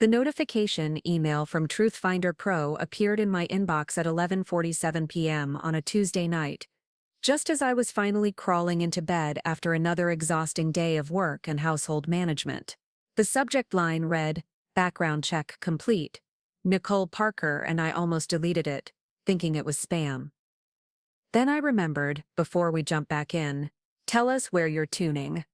The notification email from Truthfinder Pro appeared in my inbox at 11:47 p.m. on a Tuesday night, just as I was finally crawling into bed after another exhausting day of work and household management. The subject line read, "Background check complete. Nicole Parker," and I almost deleted it, thinking it was spam. Then I remembered, before we jump back in, tell us where you're tuning.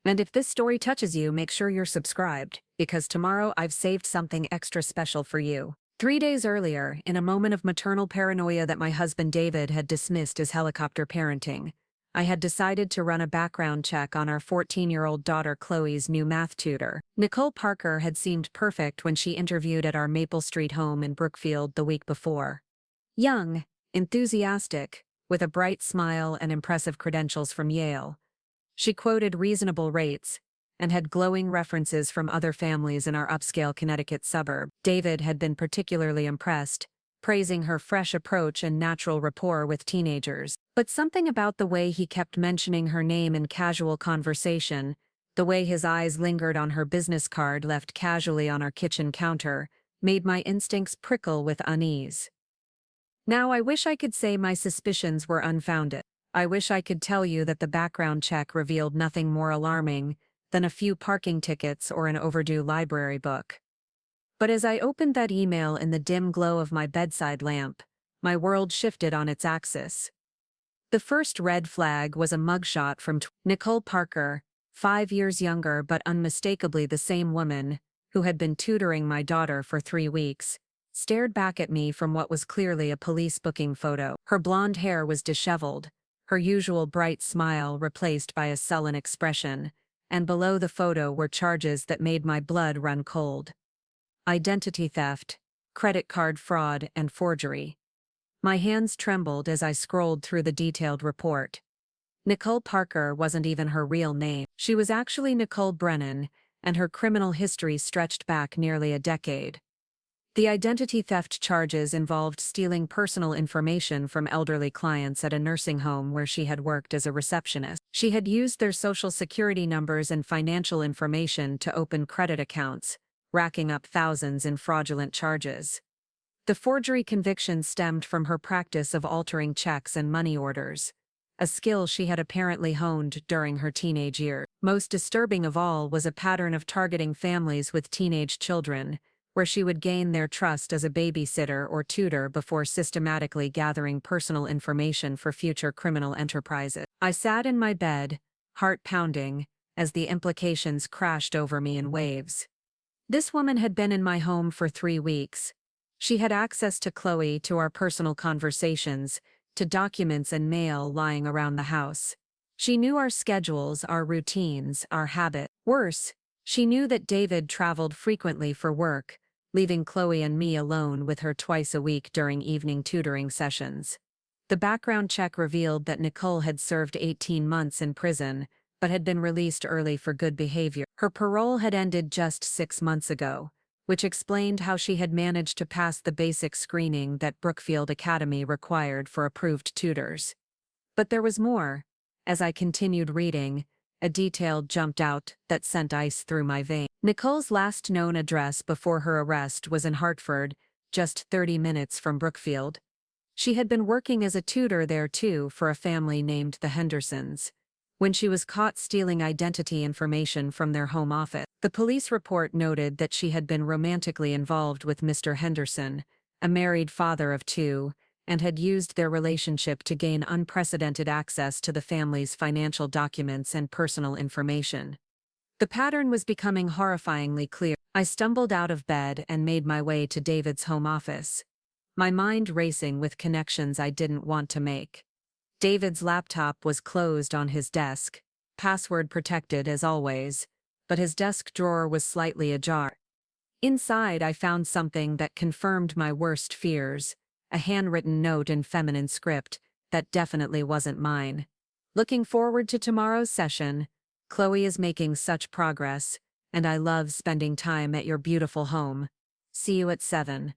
And if this story touches you, make sure you're subscribed, because tomorrow I've saved something extra special for you. 3 days earlier, in a moment of maternal paranoia that my husband David had dismissed as helicopter parenting, I had decided to run a background check on our 14-year-old daughter Chloe's new math tutor. Nicole Parker had seemed perfect when she interviewed at our Maple Street home in Brookfield the week before. Young, enthusiastic, with a bright smile and impressive credentials from Yale. She quoted reasonable rates and had glowing references from other families in our upscale Connecticut suburb. David had been particularly impressed, praising her fresh approach and natural rapport with teenagers. But something about the way he kept mentioning her name in casual conversation, the way his eyes lingered on her business card left casually on our kitchen counter, made my instincts prickle with unease. Now I wish I could say my suspicions were unfounded. I wish I could tell you that the background check revealed nothing more alarming than a few parking tickets or an overdue library book. But as I opened that email in the dim glow of my bedside lamp, my world shifted on its axis. The first red flag was a mugshot from Nicole Parker, 5 years younger but unmistakably the same woman, who had been tutoring my daughter for 3 weeks, stared back at me from what was clearly a police booking photo. Her blonde hair was disheveled, her usual bright smile replaced by a sullen expression, and below the photo were charges that made my blood run cold. Identity theft, credit card fraud, and forgery. My hands trembled as I scrolled through the detailed report. Nicole Parker wasn't even her real name. She was actually Nicole Brennan, and her criminal history stretched back nearly a decade. The identity theft charges involved stealing personal information from elderly clients at a nursing home where she had worked as a receptionist. She had used their social security numbers and financial information to open credit accounts, racking up thousands in fraudulent charges. The forgery conviction stemmed from her practice of altering checks and money orders, a skill she had apparently honed during her teenage years. Most disturbing of all was a pattern of targeting families with teenage children, where she would gain their trust as a babysitter or tutor before systematically gathering personal information for future criminal enterprises. I sat in my bed, heart pounding, as the implications crashed over me in waves. This woman had been in my home for 3 weeks. She had access to Chloe, to our personal conversations, to documents and mail lying around the house. She knew our schedules, our routines, our habits. Worse, she knew that David traveled frequently for work, leaving Chloe and me alone with her twice a week during evening tutoring sessions. The background check revealed that Nicole had served 18 months in prison, but had been released early for good behavior. Her parole had ended just 6 months ago, which explained how she had managed to pass the basic screening that Brookfield Academy required for approved tutors. But there was more. As I continued reading, a detail jumped out that sent ice through my veins. Nicole's last known address before her arrest was in Hartford, just 30 minutes from Brookfield. She had been working as a tutor there too for a family named the Hendersons, when she was caught stealing identity information from their home office. The police report noted that she had been romantically involved with Mr. Henderson, a married father of 2, and had used their relationship to gain unprecedented access to the family's financial documents and personal information. The pattern was becoming horrifyingly clear. I stumbled out of bed and made my way to David's home office, my mind racing with connections I didn't want to make. David's laptop was closed on his desk, password protected as always, but his desk drawer was slightly ajar. Inside I found something that confirmed my worst fears, a handwritten note in feminine script that definitely wasn't mine. Looking forward to tomorrow's session. Chloe is making such progress, and I love spending time at your beautiful home. See you at 7.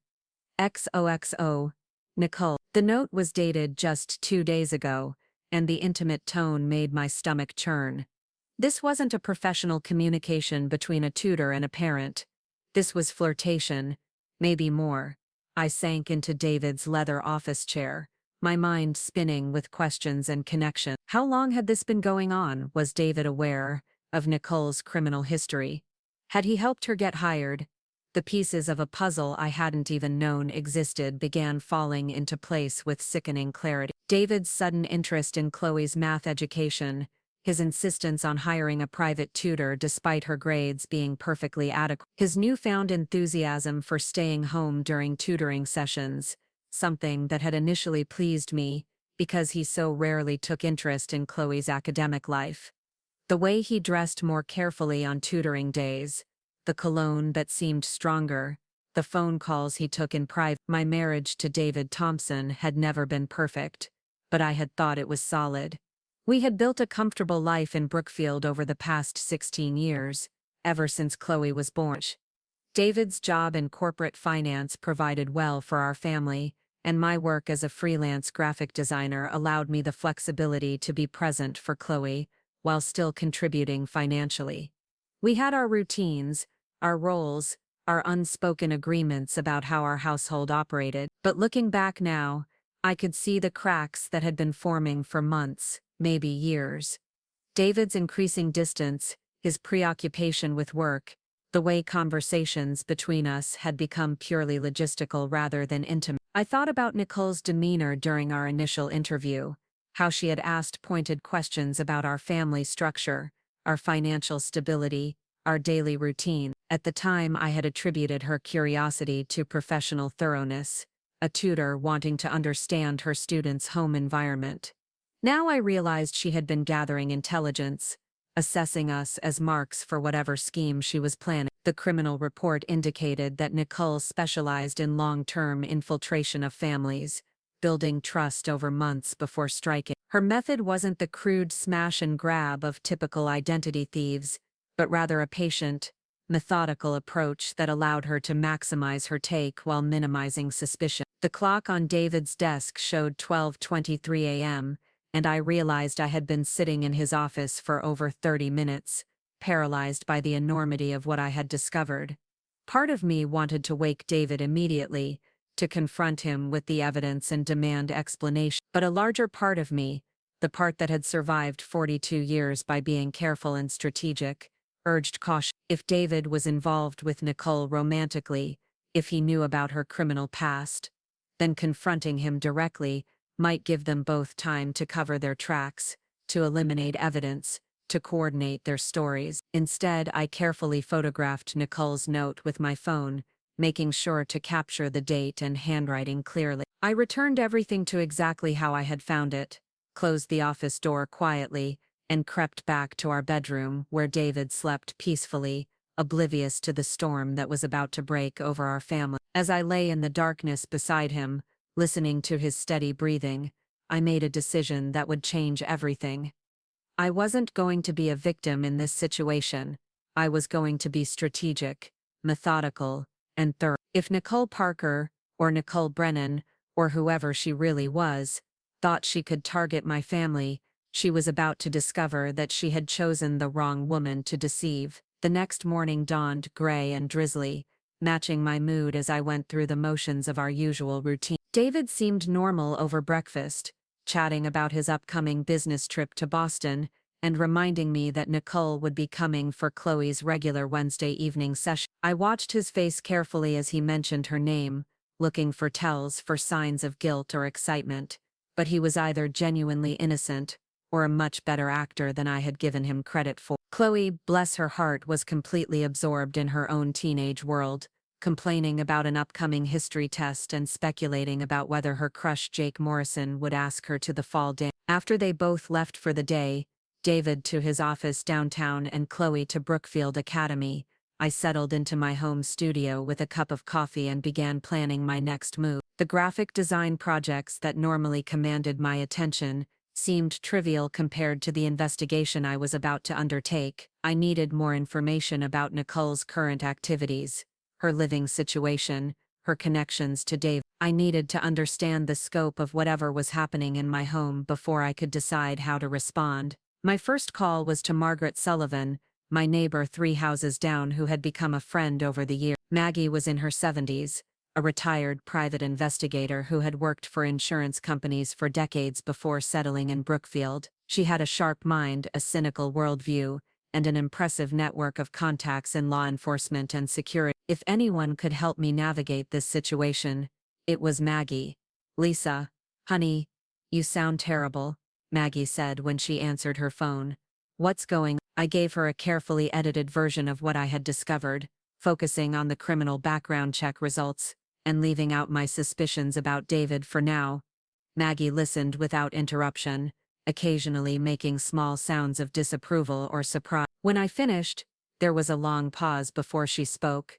XOXO, Nicole. The note was dated just 2 days ago, and the intimate tone made my stomach churn. This wasn't a professional communication between a tutor and a parent. This was flirtation, maybe more. I sank into David's leather office chair, my mind spinning with questions and connections. How long had this been going on? Was David aware of Nicole's criminal history? Had he helped her get hired? The pieces of a puzzle I hadn't even known existed began falling into place with sickening clarity. David's sudden interest in Chloe's math education, his insistence on hiring a private tutor despite her grades being perfectly adequate, his newfound enthusiasm for staying home during tutoring sessions, something that had initially pleased me because he so rarely took interest in Chloe's academic life. The way he dressed more carefully on tutoring days, the cologne that seemed stronger, the phone calls he took in private. My marriage to David Thompson had never been perfect, but I had thought it was solid. We had built a comfortable life in Brookfield over the past 16 years, ever since Chloe was born. David's job in corporate finance provided well for our family, and my work as a freelance graphic designer allowed me the flexibility to be present for Chloe while still contributing financially. We had our routines, our roles, our unspoken agreements about how our household operated, but looking back now, I could see the cracks that had been forming for months, maybe years. David's increasing distance, his preoccupation with work, the way conversations between us had become purely logistical rather than intimate. I thought about Nicole's demeanor during our initial interview, how she had asked pointed questions about our family structure, our financial stability, our daily routine. At the time, I had attributed her curiosity to professional thoroughness, a tutor wanting to understand her students' home environment. Now I realized she had been gathering intelligence, assessing us as marks for whatever scheme she was planning. The criminal report indicated that Nicole specialized in long-term infiltration of families, building trust over months before striking. Her method wasn't the crude smash and grab of typical identity thieves, but rather a patient, methodical approach that allowed her to maximize her take while minimizing suspicion. The clock on David's desk showed 12:23 a.m., and I realized I had been sitting in his office for over 30 minutes, paralyzed by the enormity of what I had discovered. Part of me wanted to wake David immediately, to confront him with the evidence and demand explanation, but a larger part of me, the part that had survived 42 years by being careful and strategic, urged caution. If David was involved with Nicole romantically, if he knew about her criminal past, then confronting him directly might give them both time to cover their tracks, to eliminate evidence, to coordinate their stories. Instead, I carefully photographed Nicole's note with my phone, making sure to capture the date and handwriting clearly. I returned everything to exactly how I had found it, closed the office door quietly, and crept back to our bedroom where David slept peacefully, oblivious to the storm that was about to break over our family. As I lay in the darkness beside him, listening to his steady breathing, I made a decision that would change everything. I wasn't going to be a victim in this situation. I was going to be strategic, methodical, and thorough. If Nicole Parker, or Nicole Brennan, or whoever she really was, thought she could target my family, she was about to discover that she had chosen the wrong woman to deceive. The next morning dawned gray and drizzly, matching my mood as I went through the motions of our usual routine. David seemed normal over breakfast, chatting about his upcoming business trip to Boston, and reminding me that Nicole would be coming for Chloe's regular Wednesday evening session. I watched his face carefully as he mentioned her name, looking for tells for signs of guilt or excitement, but he was either genuinely innocent, or a much better actor than I had given him credit for. Chloe, bless her heart, was completely absorbed in her own teenage world, complaining about an upcoming history test and speculating about whether her crush Jake Morrison would ask her to the fall dance. After they both left for the day, David to his office downtown and Chloe to Brookfield Academy, I settled into my home studio with a cup of coffee and began planning my next move. The graphic design projects that normally commanded my attention seemed trivial compared to the investigation I was about to undertake. I needed more information about Nicole's current activities, her living situation, her connections to Dave. I needed to understand the scope of whatever was happening in my home before I could decide how to respond. My first call was to Margaret Sullivan, my neighbor 3 houses down who had become a friend over the years. Maggie was in her 70s, a retired private investigator who had worked for insurance companies for decades before settling in Brookfield. She had a sharp mind, a cynical worldview, and an impressive network of contacts in law enforcement and security. If anyone could help me navigate this situation, it was Maggie. "Lisa, honey, you sound terrible," Maggie said when she answered her phone. "What's going on?" I gave her a carefully edited version of what I had discovered, focusing on the criminal background check results, and leaving out my suspicions about David for now. Maggie listened without interruption, occasionally making small sounds of disapproval or surprise. When I finished, there was a long pause before she spoke.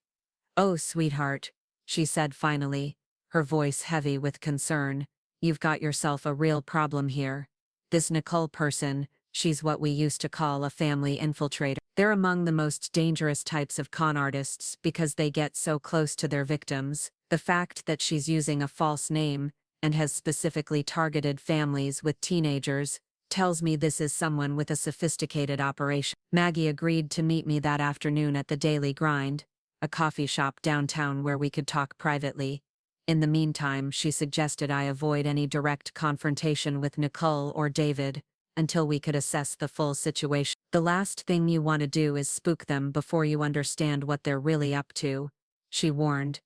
"Oh, sweetheart," she said finally, her voice heavy with concern, "you've got yourself a real problem here. This Nicole person, she's what we used to call a family infiltrator. They're among the most dangerous types of con artists because they get so close to their victims. The fact that she's using a false name and has specifically targeted families with teenagers tells me this is someone with a sophisticated operation." Maggie agreed to meet me that afternoon at the Daily Grind, a coffee shop downtown where we could talk privately. In the meantime, she suggested I avoid any direct confrontation with Nicole or David until we could assess the full situation. "The last thing you want to do is spook them before you understand what they're really up to," she warned.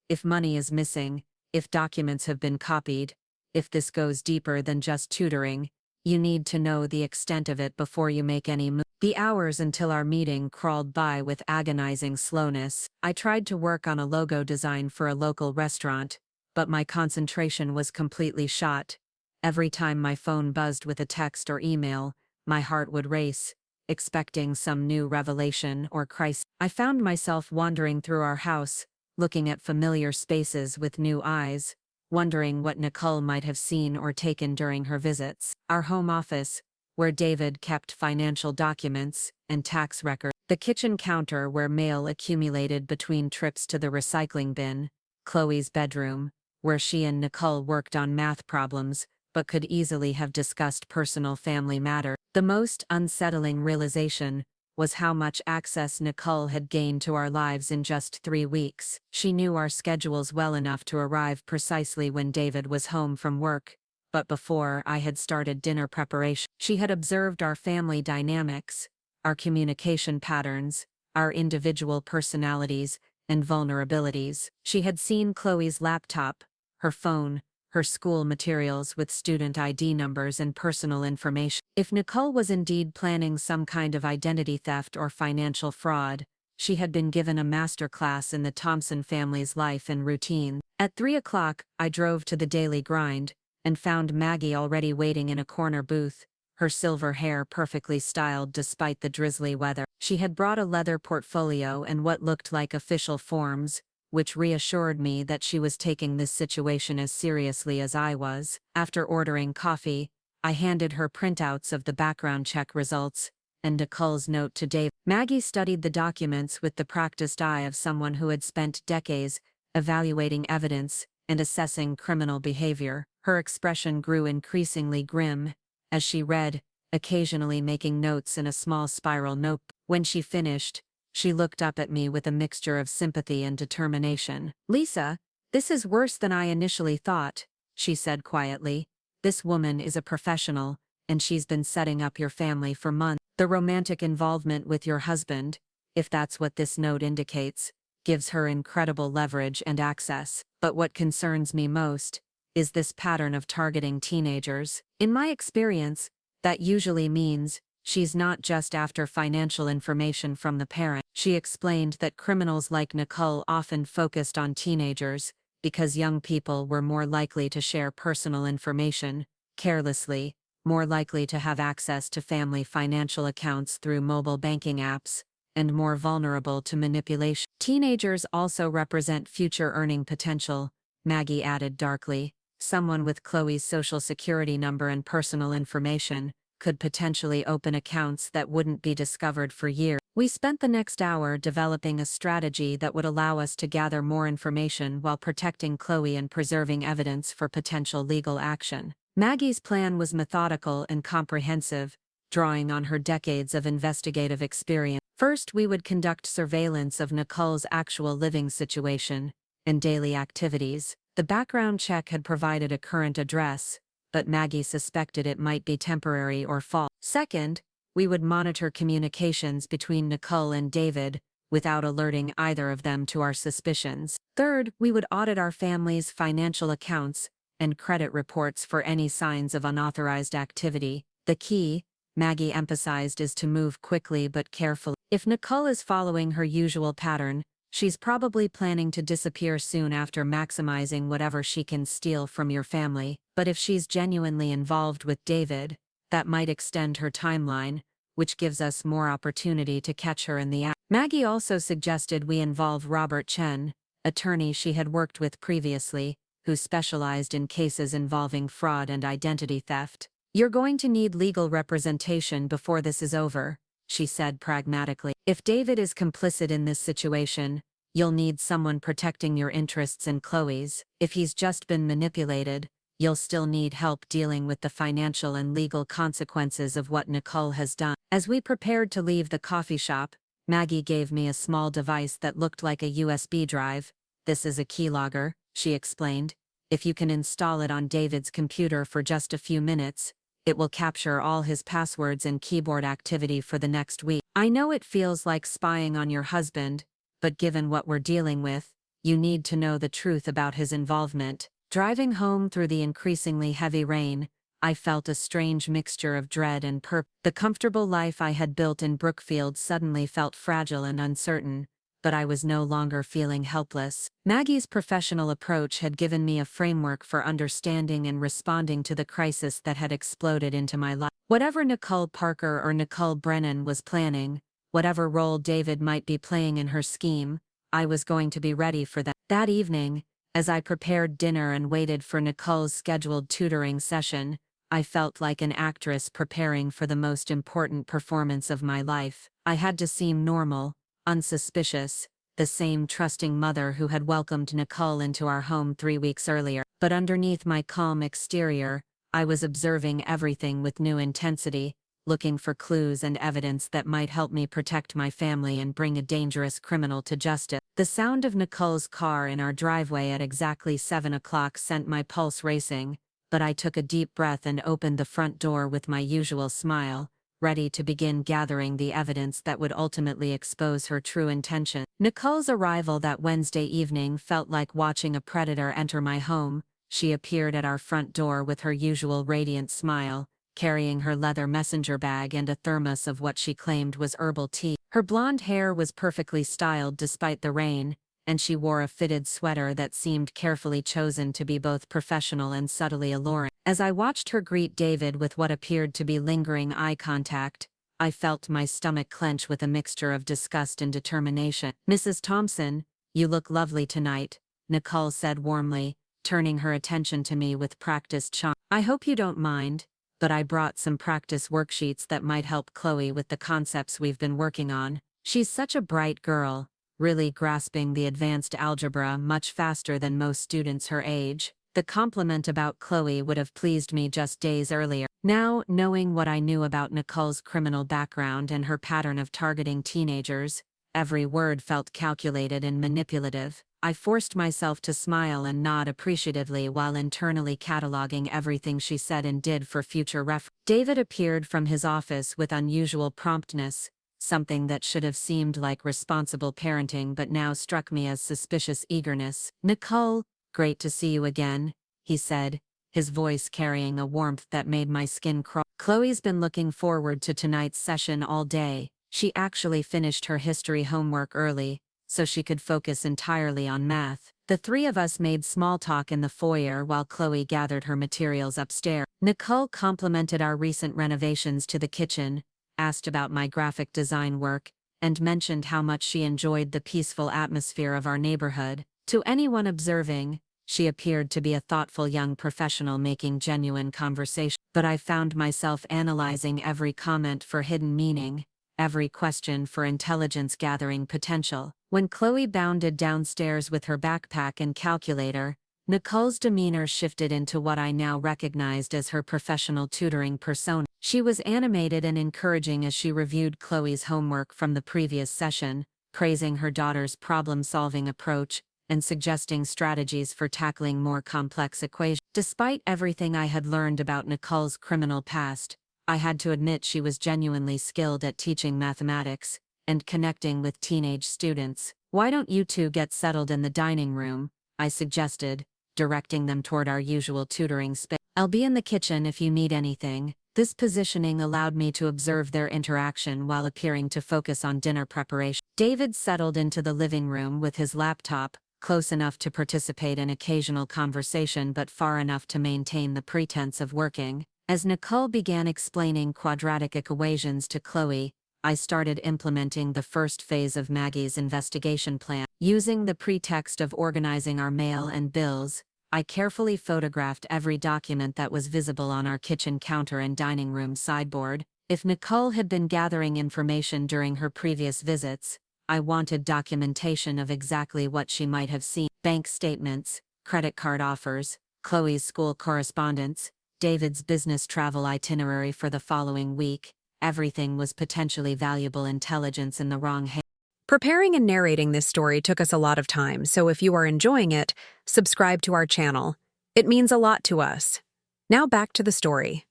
"If money is missing, if documents have been copied, if this goes deeper than just tutoring, you need to know the extent of it before you make any move." The hours until our meeting crawled by with agonizing slowness. I tried to work on a logo design for a local restaurant, but my concentration was completely shot. Every time my phone buzzed with a text or email, my heart would race, expecting some new revelation or crisis. I found myself wandering through our house, looking at familiar spaces with new eyes, wondering what Nicole might have seen or taken during her visits. Our home office, where David kept financial documents and tax records. The kitchen counter where mail accumulated between trips to the recycling bin. Chloe's bedroom, where she and Nicole worked on math problems, but could easily have discussed personal family matters. The most unsettling realization was how much access Nicole had gained to our lives in just 3 weeks. She knew our schedules well enough to arrive precisely when David was home from work, but before I had started dinner preparation. She had observed our family dynamics, our communication patterns, our individual personalities and vulnerabilities. She had seen Chloe's laptop, her phone, her school materials with student ID numbers and personal information. If Nicole was indeed planning some kind of identity theft or financial fraud, she had been given a masterclass in the Thompson family's life and routine. At 3 o'clock, I drove to the Daily Grind and found Maggie already waiting in a corner booth, her silver hair perfectly styled despite the drizzly weather. She had brought a leather portfolio and what looked like official forms, which reassured me that she was taking this situation as seriously as I was. After ordering coffee, I handed her printouts of the background check results and Nicole's note to Dave. Maggie studied the documents with the practiced eye of someone who had spent decades evaluating evidence and assessing criminal behavior. Her expression grew increasingly grim as she read, occasionally making notes in a small spiral notebook. When she finished, she looked up at me with a mixture of sympathy and determination. "Lisa, this is worse than I initially thought," she said quietly. "This woman is a professional, and she's been setting up your family for months. The romantic involvement with your husband, if that's what this note indicates, gives her incredible leverage and access. But what concerns me most is this pattern of targeting teenagers. In my experience, that usually means she's not just after financial information from the parent." She explained that criminals like Nicole often focused on teenagers because young people were more likely to share personal information carelessly, more likely to have access to family financial accounts through mobile banking apps, and more vulnerable to manipulation. "Teenagers also represent future earning potential," Maggie added darkly. "Someone with Chloe's social security number and personal information could potentially open accounts that wouldn't be discovered for years." We spent the next hour developing a strategy that would allow us to gather more information while protecting Chloe and preserving evidence for potential legal action. Maggie's plan was methodical and comprehensive, drawing on her decades of investigative experience. First, we would conduct surveillance of Nicole's actual living situation and daily activities. The background check had provided a current address, but Maggie suspected it might be temporary or false. Second, we would monitor communications between Nicole and David without alerting either of them to our suspicions. Third, we would audit our family's financial accounts and credit reports for any signs of unauthorized activity. The key, Maggie emphasized, is to move quickly but carefully. If Nicole is following her usual pattern, she's probably planning to disappear soon after maximizing whatever she can steal from your family. But if she's genuinely involved with David, that might extend her timeline, which gives us more opportunity to catch her in the act. Maggie also suggested we involve Robert Chen, attorney she had worked with previously, who specialized in cases involving fraud and identity theft. You're going to need legal representation before this is over, she said pragmatically. If David is complicit in this situation, you'll need someone protecting your interests and Chloe's. If he's just been manipulated, you'll still need help dealing with the financial and legal consequences of what Nicole has done. As we prepared to leave the coffee shop, Maggie gave me a small device that looked like a USB drive. This is a keylogger, she explained. If you can install it on David's computer for just a few minutes, it will capture all his passwords and keyboard activity for the next week. I know it feels like spying on your husband, but given what we're dealing with, you need to know the truth about his involvement. Driving home through the increasingly heavy rain, I felt a strange mixture of dread and purpose. The comfortable life I had built in Brookfield suddenly felt fragile and uncertain, but I was no longer feeling helpless. Maggie's professional approach had given me a framework for understanding and responding to the crisis that had exploded into my life. Whatever Nicole Parker or Nicole Brennan was planning, whatever role David might be playing in her scheme, I was going to be ready for that. That evening, as I prepared dinner and waited for Nicole's scheduled tutoring session, I felt like an actress preparing for the most important performance of my life. I had to seem normal, unsuspicious, the same trusting mother who had welcomed Nicole into our home 3 weeks earlier. But underneath my calm exterior, I was observing everything with new intensity, looking for clues and evidence that might help me protect my family and bring a dangerous criminal to justice. The sound of Nicole's car in our driveway at exactly 7 o'clock sent my pulse racing, but I took a deep breath and opened the front door with my usual smile, ready to begin gathering the evidence that would ultimately expose her true intention. Nicole's arrival that Wednesday evening felt like watching a predator enter my home. She appeared at our front door with her usual radiant smile, carrying her leather messenger bag and a thermos of what she claimed was herbal tea. Her blonde hair was perfectly styled despite the rain, and she wore a fitted sweater that seemed carefully chosen to be both professional and subtly alluring. As I watched her greet David with what appeared to be lingering eye contact, I felt my stomach clench with a mixture of disgust and determination. "Mrs. Thompson, you look lovely tonight," Nicole said warmly, turning her attention to me with practiced charm. "I hope you don't mind, but I brought some practice worksheets that might help Chloe with the concepts we've been working on. She's such a bright girl, really grasping the advanced algebra much faster than most students her age." The compliment about Chloe would have pleased me just days earlier. Now, knowing what I knew about Nicole's criminal background and her pattern of targeting teenagers, every word felt calculated and manipulative. I forced myself to smile and nod appreciatively while internally cataloging everything she said and did for future reference. David appeared from his office with unusual promptness, something that should have seemed like responsible parenting but now struck me as suspicious eagerness. "Nicole, great to see you again," he said, his voice carrying a warmth that made my skin crawl. "Chloe's been looking forward to tonight's session all day. She actually finished her history homework early, so she could focus entirely on math." The three of us made small talk in the foyer while Chloe gathered her materials upstairs. Nicole complimented our recent renovations to the kitchen, asked about my graphic design work, and mentioned how much she enjoyed the peaceful atmosphere of our neighborhood. To anyone observing, she appeared to be a thoughtful young professional making genuine conversation. But I found myself analyzing every comment for hidden meaning, every question for intelligence-gathering potential. When Chloe bounded downstairs with her backpack and calculator, Nicole's demeanor shifted into what I now recognized as her professional tutoring persona. She was animated and encouraging as she reviewed Chloe's homework from the previous session, praising her daughter's problem-solving approach and suggesting strategies for tackling more complex equations. Despite everything I had learned about Nicole's criminal past, I had to admit she was genuinely skilled at teaching mathematics and connecting with teenage students. "Why don't you two get settled in the dining room?" I suggested, directing them toward our usual tutoring space. "I'll be in the kitchen if you need anything." This positioning allowed me to observe their interaction while appearing to focus on dinner preparation. David settled into the living room with his laptop, close enough to participate in occasional conversation but far enough to maintain the pretense of working. As Nicole began explaining quadratic equations to Chloe, I started implementing the first phase of Maggie's investigation plan. Using the pretext of organizing our mail and bills, I carefully photographed every document that was visible on our kitchen counter and dining room sideboard. If Nicole had been gathering information during her previous visits, I wanted documentation of exactly what she might have seen: bank statements, credit card offers, Chloe's school correspondence, David's business travel itinerary for the following week. Everything was potentially valuable intelligence in the wrong hands. Preparing and narrating this story took us a lot of time, so if you are enjoying it, subscribe to our channel. It means a lot to us. Now back to the story.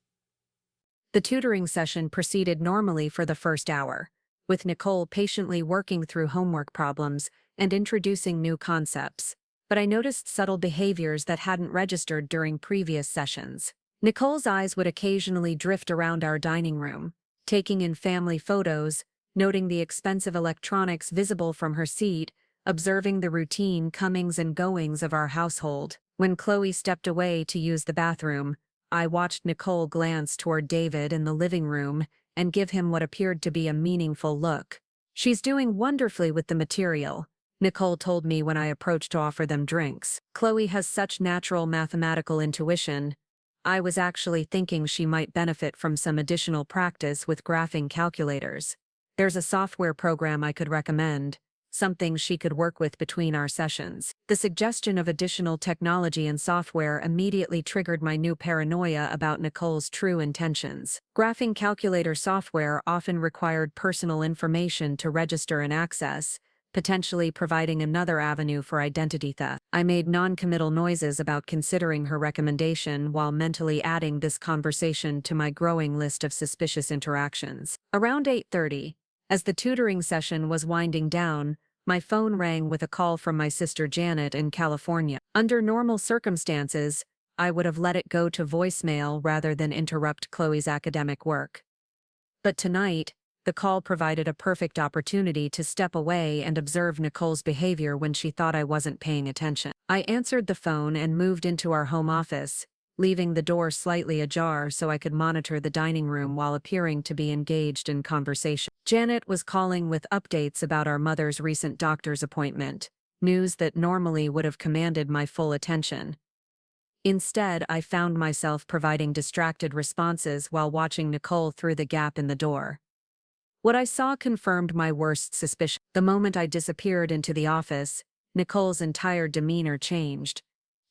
The tutoring session proceeded normally for the first hour, with Nicole patiently working through homework problems and introducing new concepts, but I noticed subtle behaviors that hadn't registered during previous sessions. Nicole's eyes would occasionally drift around our dining room, taking in family photos, noting the expensive electronics visible from her seat, observing the routine comings and goings of our household. When Chloe stepped away to use the bathroom, I watched Nicole glance toward David in the living room and give him what appeared to be a meaningful look. "She's doing wonderfully with the material," Nicole told me when I approached to offer them drinks. "Chloe has such natural mathematical intuition. I was actually thinking she might benefit from some additional practice with graphing calculators. There's a software program I could recommend, something she could work with between our sessions." The suggestion of additional technology and software immediately triggered my new paranoia about Nicole's true intentions. Graphing calculator software often required personal information to register and access, potentially providing another avenue for identity theft. I made non-committal noises about considering her recommendation while mentally adding this conversation to my growing list of suspicious interactions. Around 8:30, as the tutoring session was winding down, my phone rang with a call from my sister Janet in California. Under normal circumstances, I would have let it go to voicemail rather than interrupt Chloe's academic work. But tonight, the call provided a perfect opportunity to step away and observe Nicole's behavior when she thought I wasn't paying attention. I answered the phone and moved into our home office, leaving the door slightly ajar so I could monitor the dining room while appearing to be engaged in conversation. Janet was calling with updates about our mother's recent doctor's appointment, news that normally would have commanded my full attention. Instead, I found myself providing distracted responses while watching Nicole through the gap in the door. What I saw confirmed my worst suspicion. The moment I disappeared into the office, Nicole's entire demeanor changed.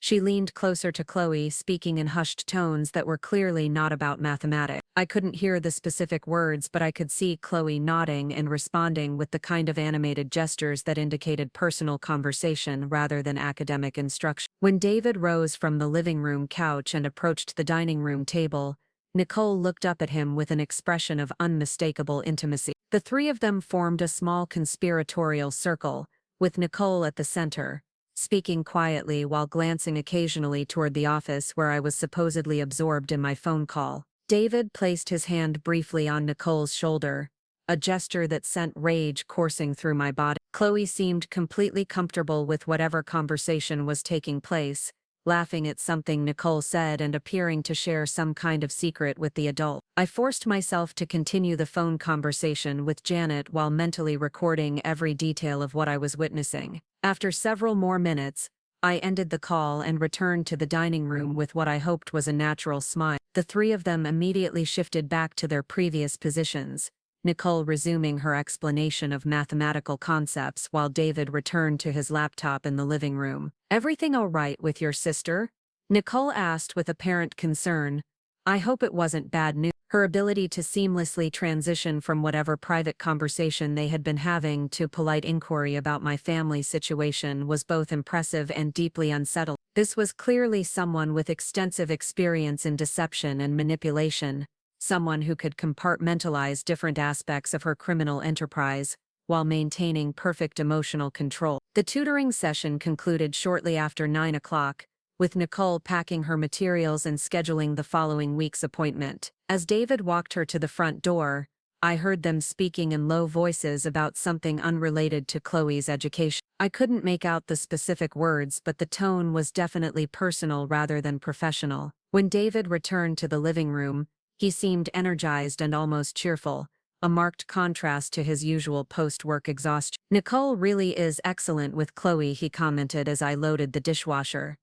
She leaned closer to Chloe, speaking in hushed tones that were clearly not about mathematics. I couldn't hear the specific words, but I could see Chloe nodding and responding with the kind of animated gestures that indicated personal conversation rather than academic instruction. When David rose from the living room couch and approached the dining room table, Nicole looked up at him with an expression of unmistakable intimacy. The three of them formed a small conspiratorial circle, with Nicole at the center, speaking quietly while glancing occasionally toward the office where I was supposedly absorbed in my phone call. David placed his hand briefly on Nicole's shoulder, a gesture that sent rage coursing through my body. Chloe seemed completely comfortable with whatever conversation was taking place, laughing at something Nicole said and appearing to share some kind of secret with the adult. I forced myself to continue the phone conversation with Janet while mentally recording every detail of what I was witnessing. After several more minutes, I ended the call and returned to the dining room with what I hoped was a natural smile. The three of them immediately shifted back to their previous positions, Nicole resuming her explanation of mathematical concepts while David returned to his laptop in the living room. "Everything all right with your sister?" Nicole asked with apparent concern. "I hope it wasn't bad news." Her ability to seamlessly transition from whatever private conversation they had been having to polite inquiry about my family situation was both impressive and deeply unsettling. This was clearly someone with extensive experience in deception and manipulation, someone who could compartmentalize different aspects of her criminal enterprise while maintaining perfect emotional control. The tutoring session concluded shortly after 9 o'clock, with Nicole packing her materials and scheduling the following week's appointment. As David walked her to the front door, I heard them speaking in low voices about something unrelated to Chloe's education. I couldn't make out the specific words, but the tone was definitely personal rather than professional. When David returned to the living room, he seemed energized and almost cheerful, a marked contrast to his usual post-work exhaustion. "Nicole really is excellent with Chloe," he commented as I loaded the dishwasher.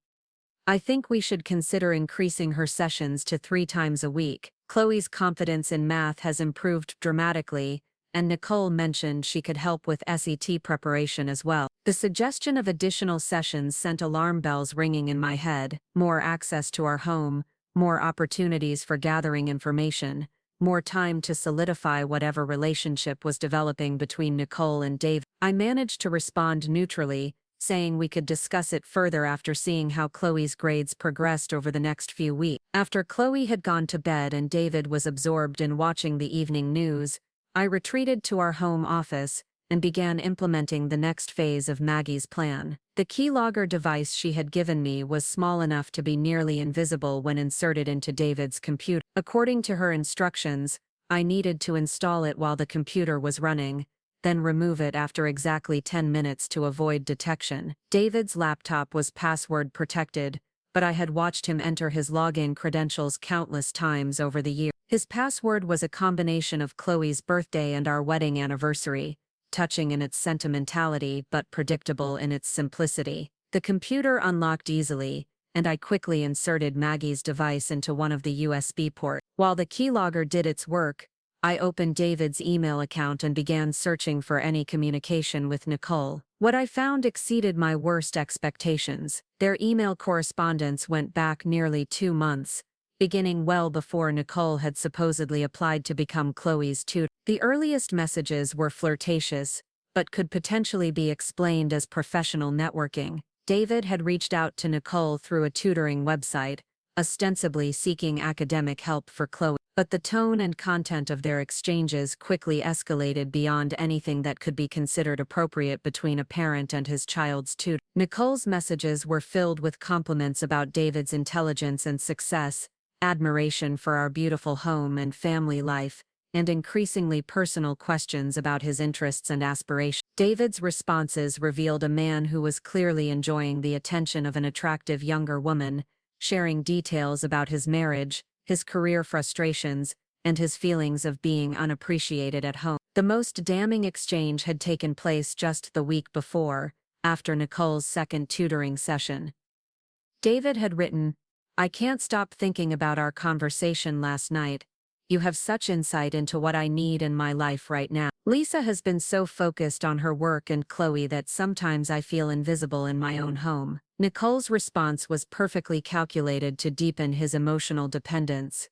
"I think we should consider increasing her sessions to 3 times a week. Chloe's confidence in math has improved dramatically, and Nicole mentioned she could help with SAT preparation as well." The suggestion of additional sessions sent alarm bells ringing in my head. More access to our home, more opportunities for gathering information, more time to solidify whatever relationship was developing between Nicole and Dave. I managed to respond neutrally, saying we could discuss it further after seeing how Chloe's grades progressed over the next few weeks. After Chloe had gone to bed and David was absorbed in watching the evening news, I retreated to our home office and began implementing the next phase of Maggie's plan. The keylogger device she had given me was small enough to be nearly invisible when inserted into David's computer. According to her instructions, I needed to install it while the computer was running, then remove it after exactly 10 minutes to avoid detection. David's laptop was password protected, but I had watched him enter his login credentials countless times over the year. His password was a combination of Chloe's birthday and our wedding anniversary, touching in its sentimentality but predictable in its simplicity. The computer unlocked easily, and I quickly inserted Maggie's device into one of the USB ports. While the keylogger did its work, I opened David's email account and began searching for any communication with Nicole. What I found exceeded my worst expectations. Their email correspondence went back nearly 2 months, beginning well before Nicole had supposedly applied to become Chloe's tutor. The earliest messages were flirtatious, but could potentially be explained as professional networking. David had reached out to Nicole through a tutoring website, ostensibly seeking academic help for Chloe. But the tone and content of their exchanges quickly escalated beyond anything that could be considered appropriate between a parent and his child's tutor. Nicole's messages were filled with compliments about David's intelligence and success, admiration for our beautiful home and family life, and increasingly personal questions about his interests and aspirations. David's responses revealed a man who was clearly enjoying the attention of an attractive younger woman, sharing details about his marriage, his career frustrations, and his feelings of being unappreciated at home. The most damning exchange had taken place just the week before, after Nicole's second tutoring session. David had written, "I can't stop thinking about our conversation last night. You have such insight into what I need in my life right now. Lisa has been so focused on her work and Chloe that sometimes I feel invisible in my own home." Nicole's response was perfectly calculated to deepen his emotional dependence.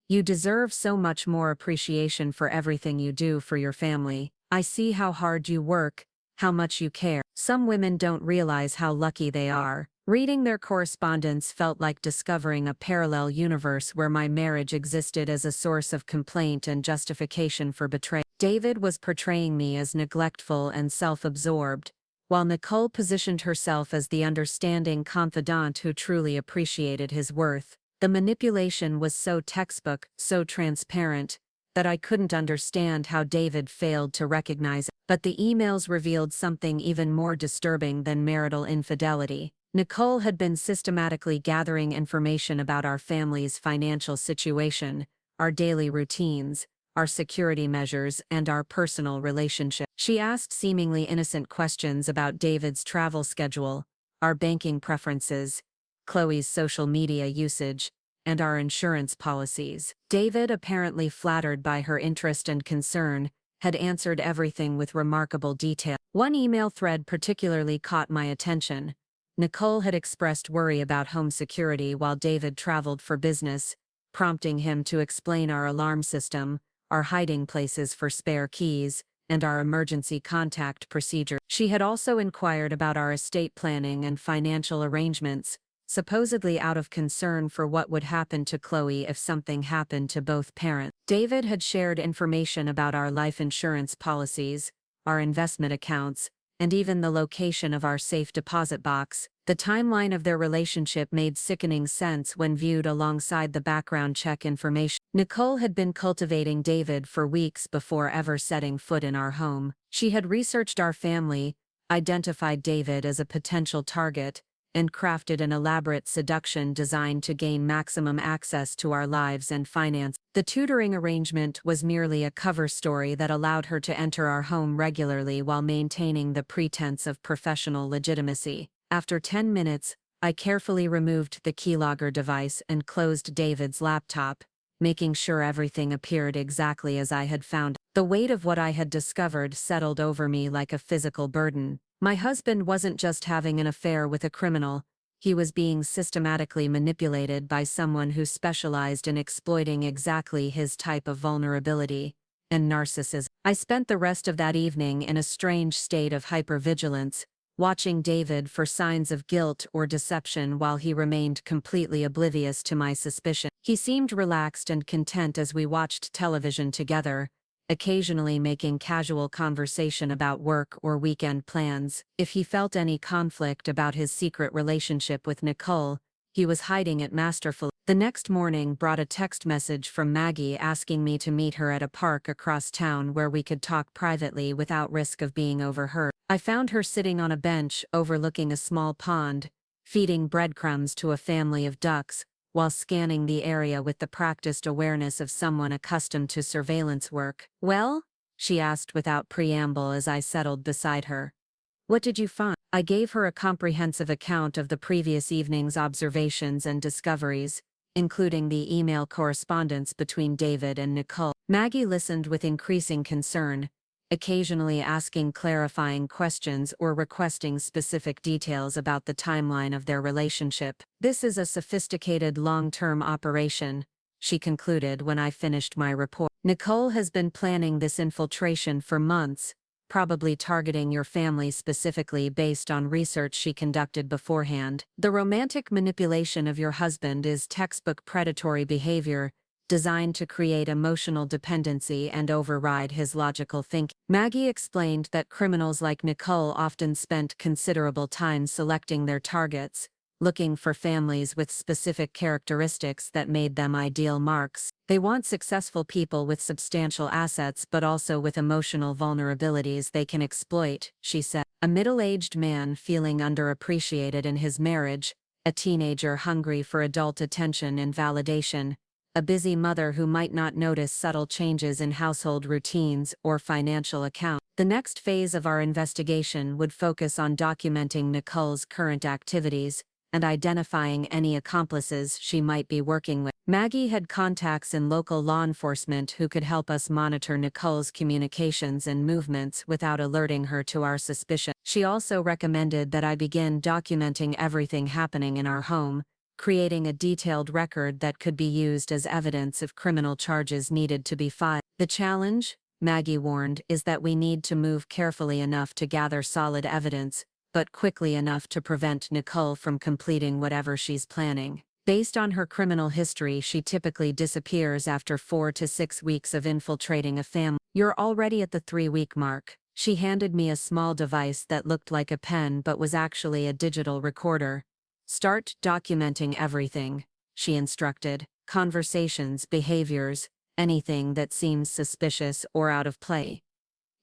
"You deserve so much more appreciation for everything you do for your family. I see how hard you work, how much you care. Some women don't realize how lucky they are." Reading their correspondence felt like discovering a parallel universe where my marriage existed as a source of complaint and justification for betrayal. David was portraying me as neglectful and self-absorbed, while Nicole positioned herself as the understanding confidant who truly appreciated his worth. The manipulation was so textbook, so transparent, that I couldn't understand how David failed to recognize it. But the emails revealed something even more disturbing than marital infidelity. Nicole had been systematically gathering information about our family's financial situation, our daily routines, our security measures, and our personal relationship. She asked seemingly innocent questions about David's travel schedule, our banking preferences, Chloe's social media usage, and our insurance policies. David, apparently flattered by her interest and concern, had answered everything with remarkable detail. One email thread particularly caught my attention. Nicole had expressed worry about home security while David traveled for business, prompting him to explain our alarm system, our hiding places for spare keys, and our emergency contact procedure. She had also inquired about our estate planning and financial arrangements, supposedly out of concern for what would happen to Chloe if something happened to both parents. David had shared information about our life insurance policies, our investment accounts, and even the location of our safe deposit box. The timeline of their relationship made sickening sense when viewed alongside the background check information. Nicole had been cultivating David for weeks before ever setting foot in our home. She had researched our family, identified David as a potential target, and crafted an elaborate seduction designed to gain maximum access to our lives and finance. The tutoring arrangement was merely a cover story that allowed her to enter our home regularly while maintaining the pretense of professional legitimacy. After 10 minutes, I carefully removed the keylogger device and closed David's laptop, making sure everything appeared exactly as I had found. The weight of what I had discovered settled over me like a physical burden. My husband wasn't just having an affair with a criminal, he was being systematically manipulated by someone who specialized in exploiting exactly his type of vulnerability and narcissism. I spent the rest of that evening in a strange state of hypervigilance, watching David for signs of guilt or deception while he remained completely oblivious to my suspicion. He seemed relaxed and content as we watched television together, occasionally making casual conversation about work or weekend plans. If he felt any conflict about his secret relationship with Nicole, he was hiding it masterfully. The next morning brought a text message from Maggie asking me to meet her at a park across town where we could talk privately without risk of being overheard. I found her sitting on a bench overlooking a small pond, feeding breadcrumbs to a family of ducks, while scanning the area with the practiced awareness of someone accustomed to surveillance work. "Well?" she asked without preamble as I settled beside her. "What did you find?" I gave her a comprehensive account of the previous evening's observations and discoveries, including the email correspondence between David and Nicole. Maggie listened with increasing concern, occasionally asking clarifying questions or requesting specific details about the timeline of their relationship. "This is a sophisticated long-term operation," she concluded when I finished my report. "Nicole has been planning this infiltration for months, probably targeting your family specifically based on research she conducted beforehand. The romantic manipulation of your husband is textbook predatory behavior, designed to create emotional dependency and override his logical thinking." Maggie explained that criminals like Nicole often spent considerable time selecting their targets, looking for families with specific characteristics that made them ideal marks. They want successful people with substantial assets but also with emotional vulnerabilities they can exploit, she said. A middle-aged man feeling underappreciated in his marriage, a teenager hungry for adult attention and validation, a busy mother who might not notice subtle changes in household routines or financial accounts. The next phase of our investigation would focus on documenting Nicole's current activities and identifying any accomplices she might be working with. Maggie had contacts in local law enforcement who could help us monitor Nicole's communications and movements without alerting her to our suspicion. She also recommended that I begin documenting everything happening in our home, creating a detailed record that could be used as evidence if criminal charges needed to be filed. "The challenge," Maggie warned, "is that we need to move carefully enough to gather solid evidence, but quickly enough to prevent Nicole from completing whatever she's planning. Based on her criminal history, she typically disappears after 4 to 6 weeks of infiltrating a family. You're already at the 3-week mark." She handed me a small device that looked like a pen but was actually a digital recorder. "Start documenting everything," she instructed. "Conversations, behaviors, anything that seems suspicious or out of play.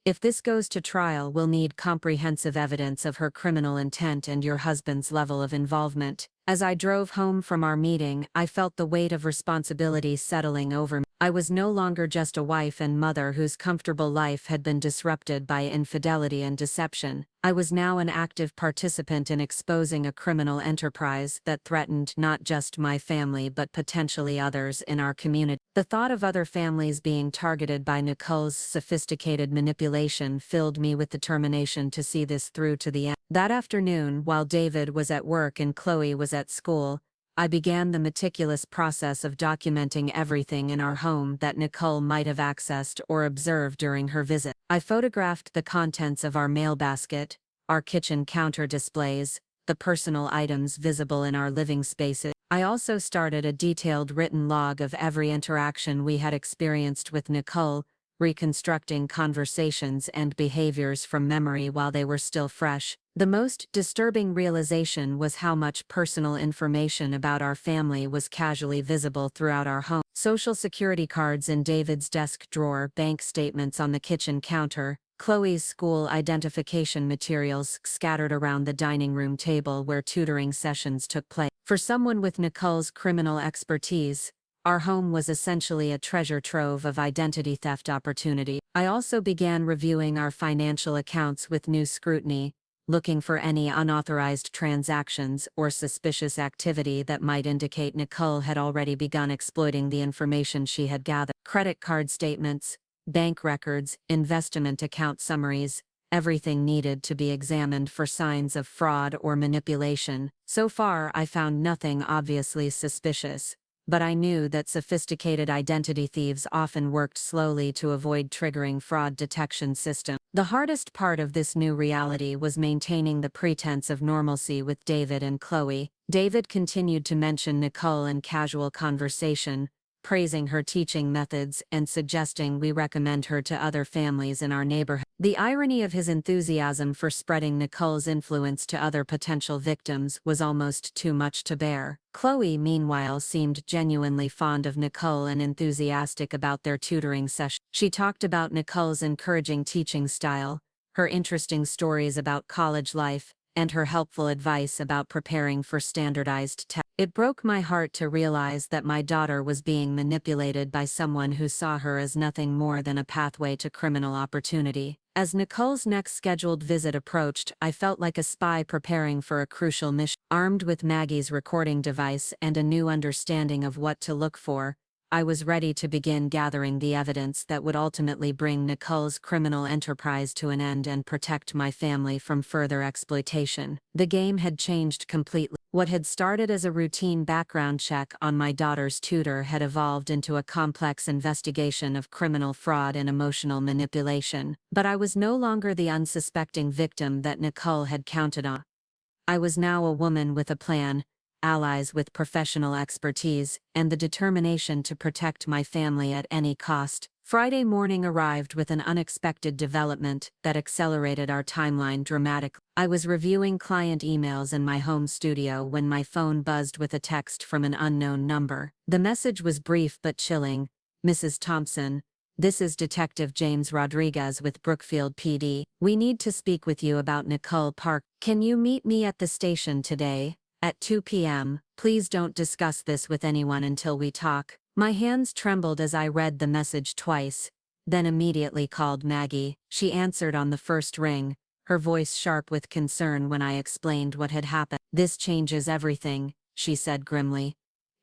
If this goes to trial, we'll need comprehensive evidence of her criminal intent and your husband's level of involvement." As I drove home from our meeting, I felt the weight of responsibility settling over me. I was no longer just a wife and mother whose comfortable life had been disrupted by infidelity and deception. I was now an active participant in exposing a criminal enterprise that threatened not just my family but potentially others in our community. The thought of other families being targeted by Nicole's sophisticated manipulation filled me with determination to see this through to the end. That afternoon, while David was at work and Chloe was at school, I began the meticulous process of documenting everything in our home that Nicole might have accessed or observed during her visit. I photographed the contents of our mail basket, our kitchen counter displays, the personal items visible in our living spaces. I also started a detailed written log of every interaction we had experienced with Nicole, reconstructing conversations and behaviors from memory while they were still fresh. The most disturbing realization was how much personal information about our family was casually visible throughout our home. Social security cards in David's desk drawer, bank statements on the kitchen counter, Chloe's school identification materials scattered around the dining room table where tutoring sessions took place. For someone with Nicole's criminal expertise, our home was essentially a treasure trove of identity theft opportunity. I also began reviewing our financial accounts with new scrutiny, looking for any unauthorized transactions or suspicious activity that might indicate Nicole had already begun exploiting the information she had gathered. Credit card statements, bank records, investment account summaries, everything needed to be examined for signs of fraud or manipulation. So far, I found nothing obviously suspicious, but I knew that sophisticated identity thieves often worked slowly to avoid triggering fraud detection systems. The hardest part of this new reality was maintaining the pretense of normalcy with David and Chloe. David continued to mention Nicole in casual conversation, praising her teaching methods and suggesting we recommend her to other families in our neighborhood. The irony of his enthusiasm for spreading Nicole's influence to other potential victims was almost too much to bear. Chloe, meanwhile, seemed genuinely fond of Nicole and enthusiastic about their tutoring session. She talked about Nicole's encouraging teaching style, her interesting stories about college life, and her helpful advice about preparing for standardized tests. It broke my heart to realize that my daughter was being manipulated by someone who saw her as nothing more than a pathway to criminal opportunity. As Nicole's next scheduled visit approached, I felt like a spy preparing for a crucial mission. Armed with Maggie's recording device and a new understanding of what to look for, I was ready to begin gathering the evidence that would ultimately bring Nicole's criminal enterprise to an end and protect my family from further exploitation. The game had changed completely. What had started as a routine background check on my daughter's tutor had evolved into a complex investigation of criminal fraud and emotional manipulation. But I was no longer the unsuspecting victim that Nicole had counted on. I was now a woman with a plan, allies with professional expertise, and the determination to protect my family at any cost. Friday morning arrived with an unexpected development that accelerated our timeline dramatically. I was reviewing client emails in my home studio when my phone buzzed with a text from an unknown number. The message was brief but chilling. "Mrs. Thompson, this is Detective James Rodriguez with Brookfield PD. We need to speak with you about Nicole Parker. Can you meet me at the station today at 2 p.m. Please don't discuss this with anyone until we talk." My hands trembled as I read the message twice, then immediately called Maggie. She answered on the first ring, her voice sharp with concern when I explained what had happened. "This changes everything," she said grimly.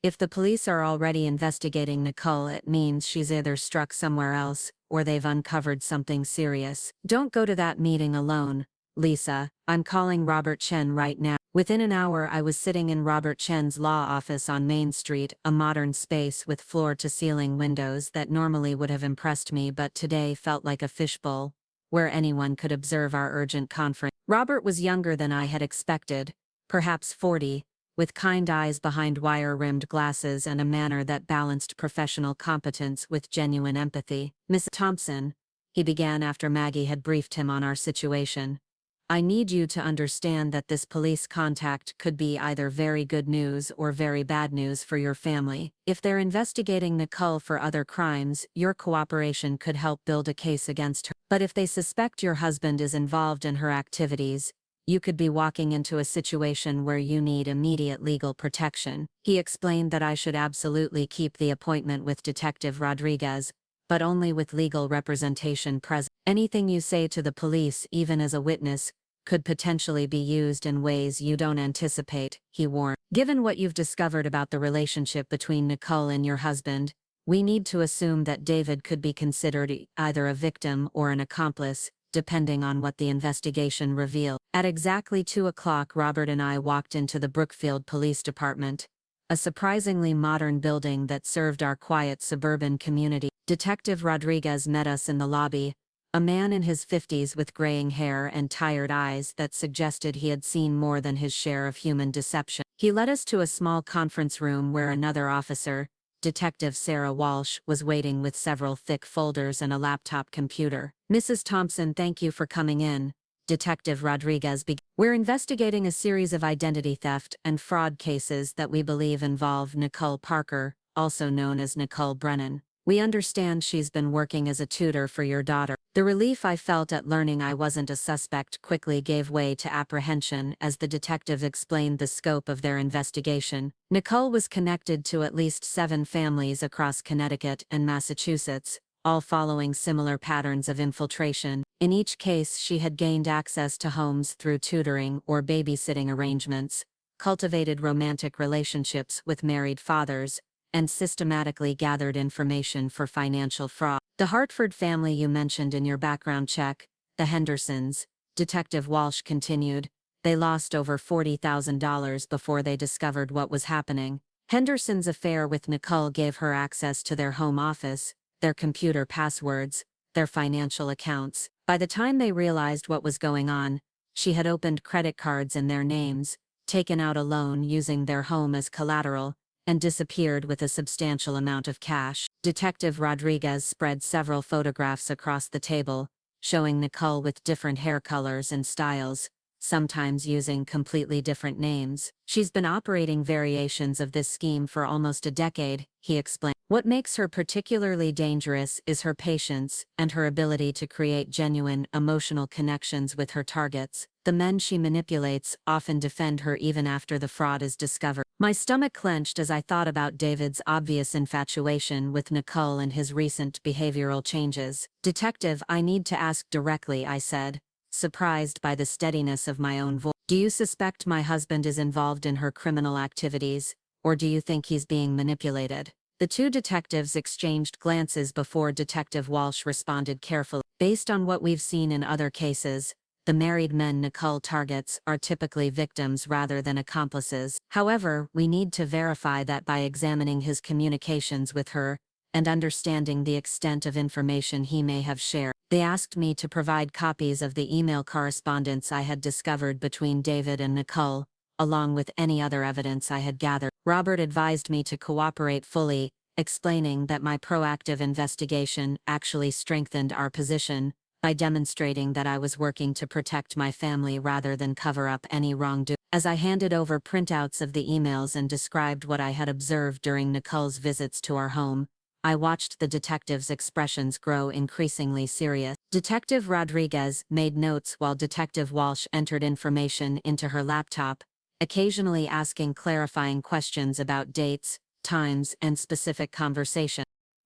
"If the police are already investigating Nicole, it means she's either struck somewhere else, or they've uncovered something serious. Don't go to that meeting alone, Lisa. I'm calling Robert Chen right now." Within an hour I was sitting in Robert Chen's law office on Main Street, a modern space with floor-to-ceiling windows that normally would have impressed me but today felt like a fishbowl, where anyone could observe our urgent conference. Robert was younger than I had expected, perhaps 40, with kind eyes behind wire-rimmed glasses and a manner that balanced professional competence with genuine empathy. "Miss Thompson," he began after Maggie had briefed him on our situation, "I need you to understand that this police contact could be either very good news or very bad news for your family. If they're investigating Nicole for other crimes, your cooperation could help build a case against her. But if they suspect your husband is involved in her activities, You could be walking into a situation where you need immediate legal protection. He explained that I should absolutely keep the appointment with Detective Rodriguez, but only with legal representation present. Anything you say to the police, even as a witness, could potentially be used in ways you don't anticipate, he warned. Given what you've discovered about the relationship between Nicole and your husband, we need to assume that David could be considered either a victim or an accomplice, depending on what the investigation revealed. At exactly 2 o'clock, Robert and I walked into the Brookfield Police Department, a surprisingly modern building that served our quiet suburban community. Detective Rodriguez met us in the lobby, a man in his 50s with graying hair and tired eyes that suggested he had seen more than his share of human deception. He led us to a small conference room where another officer, Detective Sarah Walsh, was waiting with several thick folders and a laptop computer. "Mrs. Thompson, thank you for coming in," Detective Rodriguez began. "We're investigating a series of identity theft and fraud cases that we believe involve Nicole Parker, also known as Nicole Brennan. We understand she's been working as a tutor for your daughter." The relief I felt at learning I wasn't a suspect quickly gave way to apprehension as the detective explained the scope of their investigation. Nicole was connected to at least 7 families across Connecticut and Massachusetts, all following similar patterns of infiltration. In each case, she had gained access to homes through tutoring or babysitting arrangements, cultivated romantic relationships with married fathers, and systematically gathered information for financial fraud. "The Hartford family you mentioned in your background check, the Hendersons," Detective Walsh continued, "they lost over $40,000 before they discovered what was happening. Henderson's affair with Nicole gave her access to their home office, their computer passwords, their financial accounts. By the time they realized what was going on, she had opened credit cards in their names, taken out a loan using their home as collateral, and disappeared with a substantial amount of cash." Detective Rodriguez spread several photographs across the table, showing Nicole with different hair colors and styles, sometimes using completely different names. "She's been operating variations of this scheme for almost a decade," he explained. "What makes her particularly dangerous is her patience and her ability to create genuine emotional connections with her targets. The men she manipulates often defend her even after the fraud is discovered." My stomach clenched as I thought about David's obvious infatuation with Nicole and his recent behavioral changes. "Detective, I need to ask directly," I said, surprised by the steadiness of my own voice. "Do you suspect my husband is involved in her criminal activities, or do you think he's being manipulated?" The two detectives exchanged glances before Detective Walsh responded carefully. "Based on what we've seen in other cases, the married men Nicole targets are typically victims rather than accomplices. However, we need to verify that by examining his communications with her and understanding the extent of information he may have shared." They asked me to provide copies of the email correspondence I had discovered between David and Nicole, along with any other evidence I had gathered. Robert advised me to cooperate fully, explaining that my proactive investigation actually strengthened our position by demonstrating that I was working to protect my family rather than cover up any wrongdoing. As I handed over printouts of the emails and described what I had observed during Nicole's visits to our home, I watched the detective's expressions grow increasingly serious. Detective Rodriguez made notes while Detective Walsh entered information into her laptop, occasionally asking clarifying questions about dates, times, and specific conversations.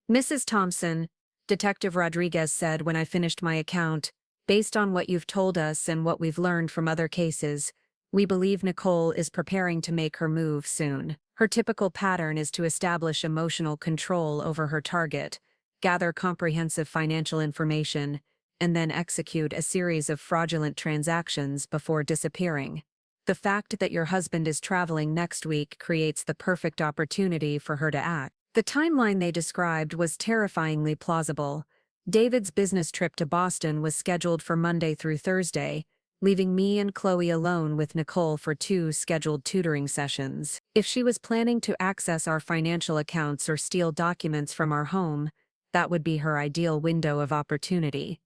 "Mrs. Thompson," Detective Rodriguez said when I finished my account, "based on what you've told us and what we've learned from other cases, we believe Nicole is preparing to make her move soon. Her typical pattern is to establish emotional control over her target, gather comprehensive financial information, and then execute a series of fraudulent transactions before disappearing. The fact that your husband is traveling next week creates the perfect opportunity for her to act." The timeline they described was terrifyingly plausible. David's business trip to Boston was scheduled for Monday through Thursday, leaving me and Chloe alone with Nicole for 2 scheduled tutoring sessions. If she was planning to access our financial accounts or steal documents from our home, that would be her ideal window of opportunity.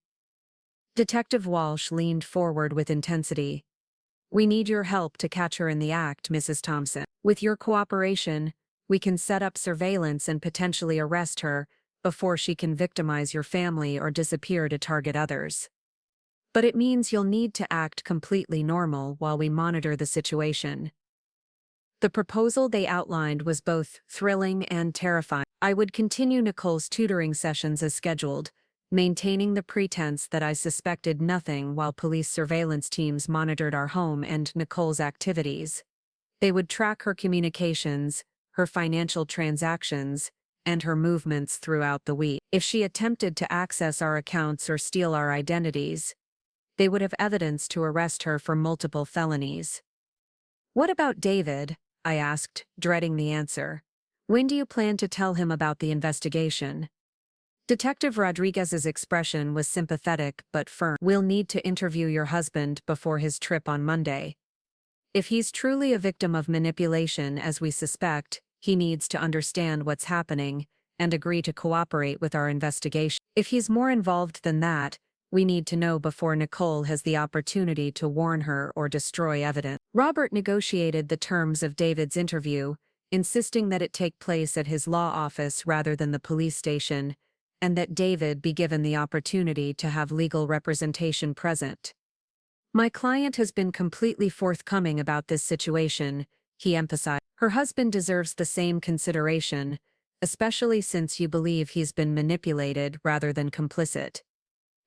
Detective Walsh leaned forward with intensity. "We need your help to catch her in the act, Mrs. Thompson. With your cooperation, we can set up surveillance and potentially arrest her before she can victimize your family or disappear to target others." But it means you'll need to act completely normal while we monitor the situation. The proposal they outlined was both thrilling and terrifying. I would continue Nicole's tutoring sessions as scheduled, maintaining the pretense that I suspected nothing while police surveillance teams monitored our home and Nicole's activities. They would track her communications, her financial transactions, and her movements throughout the week. If she attempted to access our accounts or steal our identities, they would have evidence to arrest her for multiple felonies. "What about David?" I asked, dreading the answer. "When do you plan to tell him about the investigation?" Detective Rodriguez's expression was sympathetic but firm. "We'll need to interview your husband before his trip on Monday. If he's truly a victim of manipulation as we suspect, he needs to understand what's happening and agree to cooperate with our investigation. If he's more involved than that, we need to know before Nicole has the opportunity to warn her or destroy evidence." Robert negotiated the terms of David's interview, insisting that it take place at his law office rather than the police station, and that David be given the opportunity to have legal representation present. "My client has been completely forthcoming about this situation," he emphasized. "Her husband deserves the same consideration, especially since you believe he's been manipulated rather than complicit."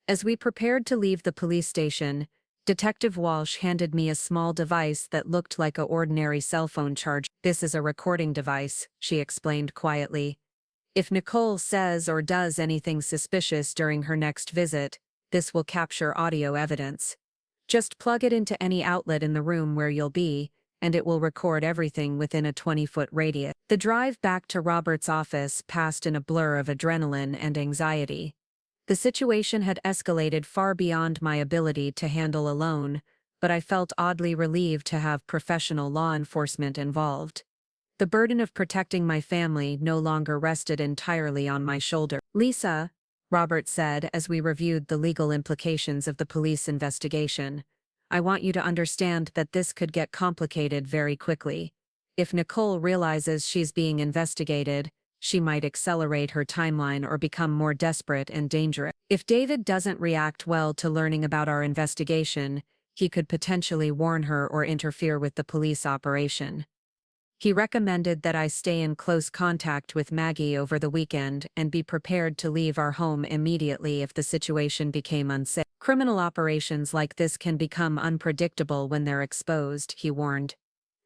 As we prepared to leave the police station, Detective Walsh handed me a small device that looked like an ordinary cell phone charger. "This is a recording device," she explained quietly. "If Nicole says or does anything suspicious during her next visit, this will capture audio evidence. Just plug it into any outlet in the room where you'll be, and it will record everything within a 20-foot radius." The drive back to Robert's office passed in a blur of adrenaline and anxiety. The situation had escalated far beyond my ability to handle alone, but I felt oddly relieved to have professional law enforcement involved. The burden of protecting my family no longer rested entirely on my shoulder. "Lisa," Robert said as we reviewed the legal implications of the police investigation, "I want you to understand that this could get complicated very quickly. If Nicole realizes she's being investigated, she might accelerate her timeline or become more desperate and dangerous. If David doesn't react well to learning about our investigation, he could potentially warn her or interfere with the police operation." He recommended that I stay in close contact with Maggie over the weekend and be prepared to leave our home immediately if the situation became unsafe. "Criminal operations like this can become unpredictable when they're exposed," he warned.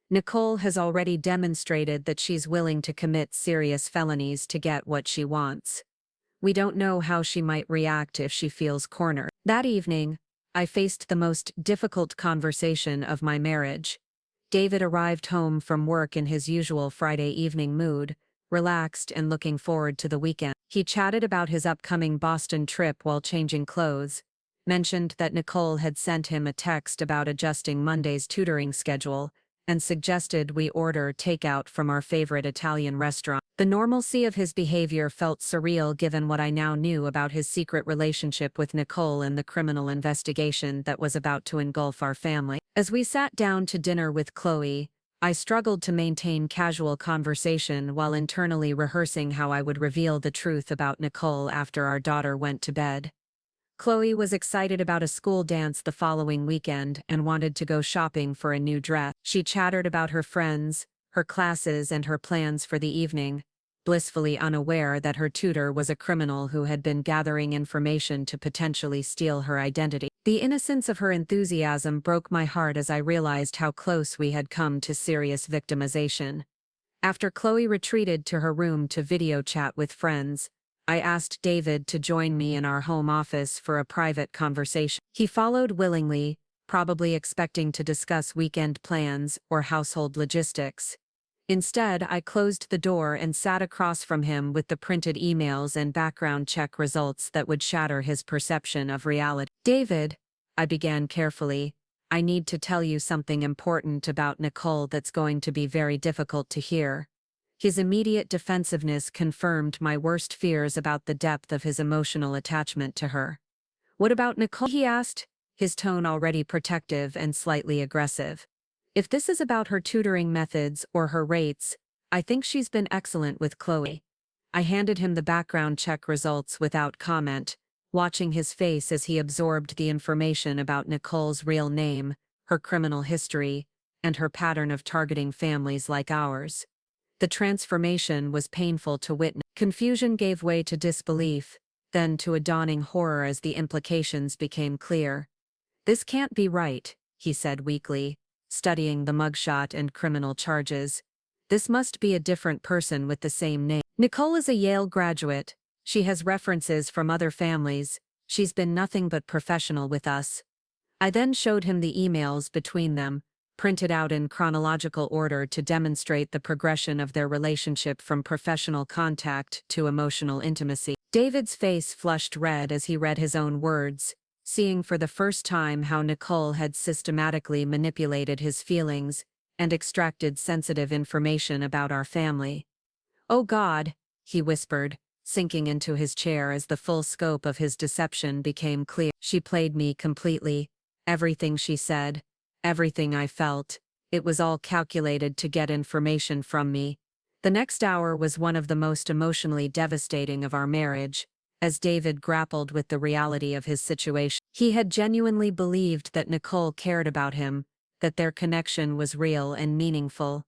"Nicole has already demonstrated that she's willing to commit serious felonies to get what she wants. We don't know how she might react if she feels cornered." That evening, I faced the most difficult conversation of my marriage. David arrived home from work in his usual Friday evening mood, relaxed and looking forward to the weekend. He chatted about his upcoming Boston trip while changing clothes, mentioned that Nicole had sent him a text about adjusting Monday's tutoring schedule, and suggested we order takeout from our favorite Italian restaurant. The normalcy of his behavior felt surreal given what I now knew about his secret relationship with Nicole and the criminal investigation that was about to engulf our family. As we sat down to dinner with Chloe, I struggled to maintain casual conversation while internally rehearsing how I would reveal the truth about Nicole after our daughter went to bed. Chloe was excited about a school dance the following weekend and wanted to go shopping for a new dress. She chattered about her friends, her classes, and her plans for the evening, blissfully unaware that her tutor was a criminal who had been gathering information to potentially steal her identity. The innocence of her enthusiasm broke my heart as I realized how close we had come to serious victimization. After Chloe retreated to her room to video chat with friends, I asked David to join me in our home office for a private conversation. He followed willingly, probably expecting to discuss weekend plans or household logistics. Instead, I closed the door and sat across from him with the printed emails and background check results that would shatter his perception of reality. "David," I began carefully, "I need to tell you something important about Nicole that's going to be very difficult to hear." His immediate defensiveness confirmed my worst fears about the depth of his emotional attachment to her. "What about Nicole?" he asked, his tone already protective and slightly aggressive. "If this is about her tutoring methods or her rates, I think she's been excellent with Chloe." I handed him the background check results without comment, watching his face as he absorbed the information about Nicole's real name, her criminal history, and her pattern of targeting families like ours. The transformation was painful to witness. Confusion gave way to disbelief, then to a dawning horror as the implications became clear. "This can't be right," he said weakly, studying the mugshot and criminal charges. "This must be a different person with the same name. Nicole is a Yale graduate. She has references from other families. She's been nothing but professional with us." I then showed him the emails between them, printed out in chronological order to demonstrate the progression of their relationship from professional contact to emotional intimacy. David's face flushed red as he read his own words, seeing for the first time how Nicole had systematically manipulated his feelings and extracted sensitive information about our family. "Oh God," he whispered, sinking into his chair as the full scope of his deception became clear. "She played me completely. Everything she said, everything I felt, it was all calculated to get information from me." The next hour was one of the most emotionally devastating of our marriage, as David grappled with the reality of his situation. He had genuinely believed that Nicole cared about him, that their connection was real and meaningful.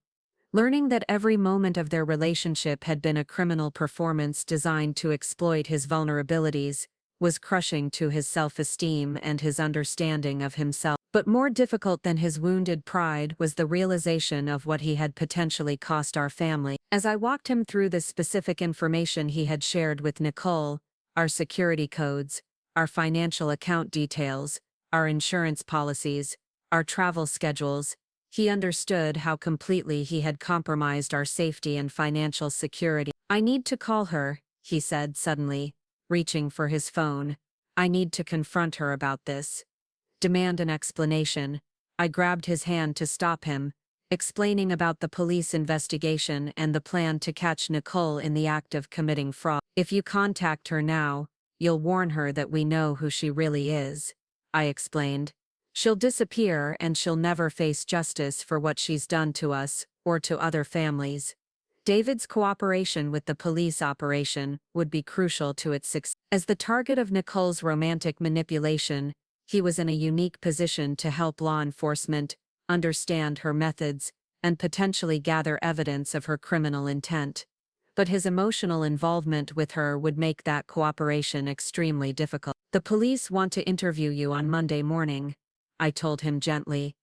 Learning that every moment of their relationship had been a criminal performance designed to exploit his vulnerabilities was crushing to his self-esteem and his understanding of himself. But more difficult than his wounded pride was the realization of what he had potentially cost our family. As I walked him through the specific information he had shared with Nicole, our security codes, our financial account details, our insurance policies, our travel schedules, he understood how completely he had compromised our safety and financial security. "I need to call her," he said suddenly, reaching for his phone. "I need to confront her about this. Demand an explanation." I grabbed his hand to stop him, explaining about the police investigation and the plan to catch Nicole in the act of committing fraud. "If you contact her now, you'll warn her that we know who she really is," I explained. "She'll disappear and she'll never face justice for what she's done to us or to other families." David's cooperation with the police operation would be crucial to its success. As the target of Nicole's romantic manipulation, he was in a unique position to help law enforcement understand her methods and potentially gather evidence of her criminal intent. But his emotional involvement with her would make that cooperation extremely difficult. "The police want to interview you on Monday morning," I told him gently.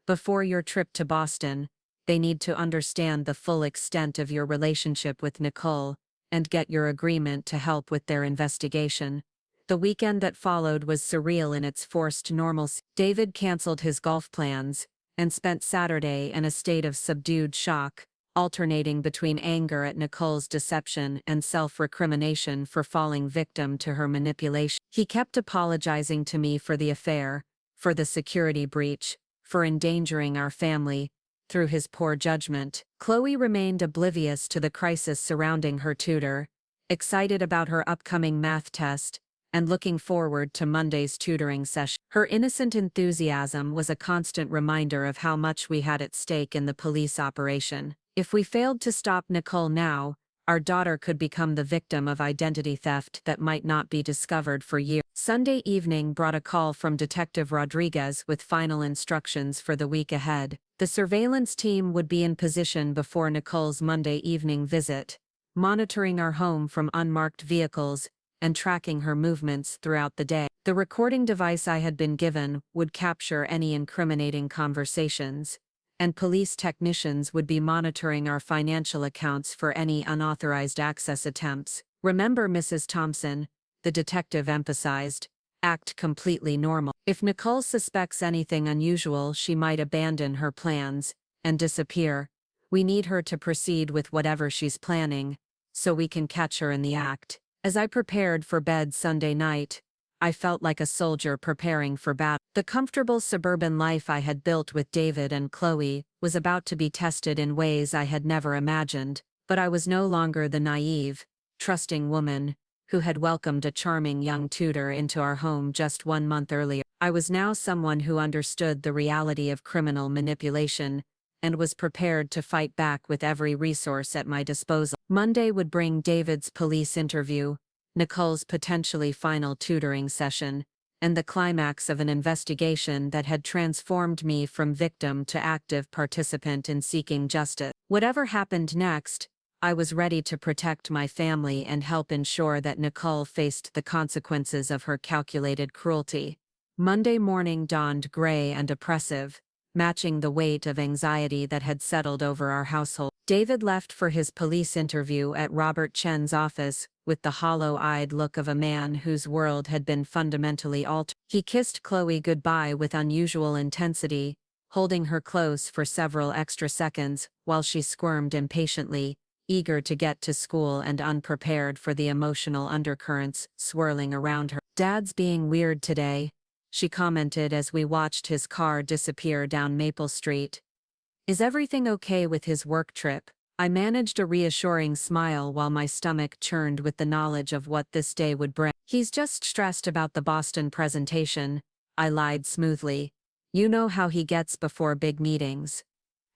"Before your trip to Boston, they need to understand the full extent of your relationship with Nicole and get your agreement to help with their investigation." The weekend that followed was surreal in its forced normalcy. David canceled his golf plans and spent Saturday in a state of subdued shock, alternating between anger at Nicole's deception and self-recrimination for falling victim to her manipulation. He kept apologizing to me for the affair, for the security breach, for endangering our family, through his poor judgment. Chloe remained oblivious to the crisis surrounding her tutor, excited about her upcoming math test, and looking forward to Monday's tutoring session. Her innocent enthusiasm was a constant reminder of how much we had at stake in the police operation. If we failed to stop Nicole now, our daughter could become the victim of identity theft that might not be discovered for years. Sunday evening brought a call from Detective Rodriguez with final instructions for the week ahead. The surveillance team would be in position before Nicole's Monday evening visit, monitoring our home from unmarked vehicles and tracking her movements throughout the day. The recording device I had been given would capture any incriminating conversations, and police technicians would be monitoring our financial accounts for any unauthorized access attempts. "Remember, Mrs. Thompson," the detective emphasized, "act completely normal. If Nicole suspects anything unusual, she might abandon her plans and disappear. We need her to proceed with whatever she's planning, so we can catch her in the act." As I prepared for bed Sunday night, I felt like a soldier preparing for battle. The comfortable suburban life I had built with David and Chloe was about to be tested in ways I had never imagined, but I was no longer the naive, trusting woman who had welcomed a charming young tutor into our home just 1 month earlier. I was now someone who understood the reality of criminal manipulation and was prepared to fight back with every resource at my disposal. Monday would bring David's police interview, Nicole's potentially final tutoring session, and the climax of an investigation that had transformed me from victim to active participant in seeking justice. Whatever happened next, I was ready to protect my family and help ensure that Nicole faced the consequences of her calculated cruelty. Monday morning dawned gray and oppressive, matching the weight of anxiety that had settled over our household. David left for his police interview at Robert Chen's office with the hollow-eyed look of a man whose world had been fundamentally altered. He kissed Chloe goodbye with unusual intensity, holding her close for several extra seconds while she squirmed impatiently, eager to get to school and unprepared for the emotional undercurrents swirling around her. "Dad's being weird today," she commented as we watched his car disappear down Maple Street. "Is everything okay with his work trip?" I managed a reassuring smile while my stomach churned with the knowledge of what this day would bring. "He's just stressed about the Boston presentation," I lied smoothly. "You know how he gets before big meetings."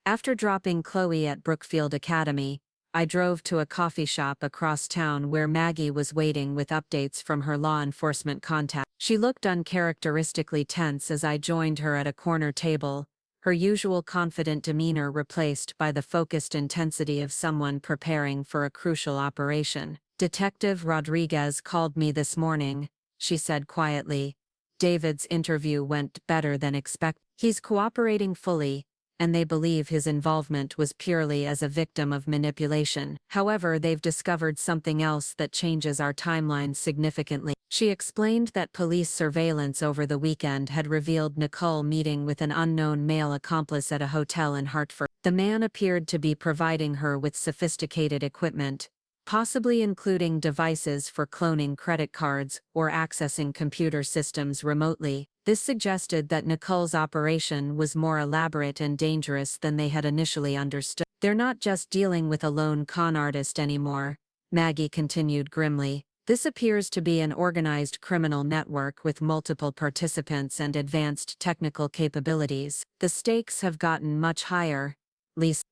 After dropping Chloe at Brookfield Academy, I drove to a coffee shop across town where Maggie was waiting with updates from her law enforcement contact. She looked uncharacteristically tense as I joined her at a corner table, her usual confident demeanor replaced by the focused intensity of someone preparing for a crucial operation. "Detective Rodriguez called me this morning," she said quietly. "David's interview went better than expected. He's cooperating fully, and they believe his involvement was purely as a victim of manipulation. However, they've discovered something else that changes our timeline significantly." She explained that police surveillance over the weekend had revealed Nicole meeting with an unknown male accomplice at a hotel in Hartford. The man appeared to be providing her with sophisticated equipment, possibly including devices for cloning credit cards or accessing computer systems remotely. This suggested that Nicole's operation was more elaborate and dangerous than they had initially understood. "They're not just dealing with a lone con artist anymore," Maggie continued grimly. "This appears to be an organized criminal network with multiple participants and advanced technical capabilities. The stakes have gotten much higher."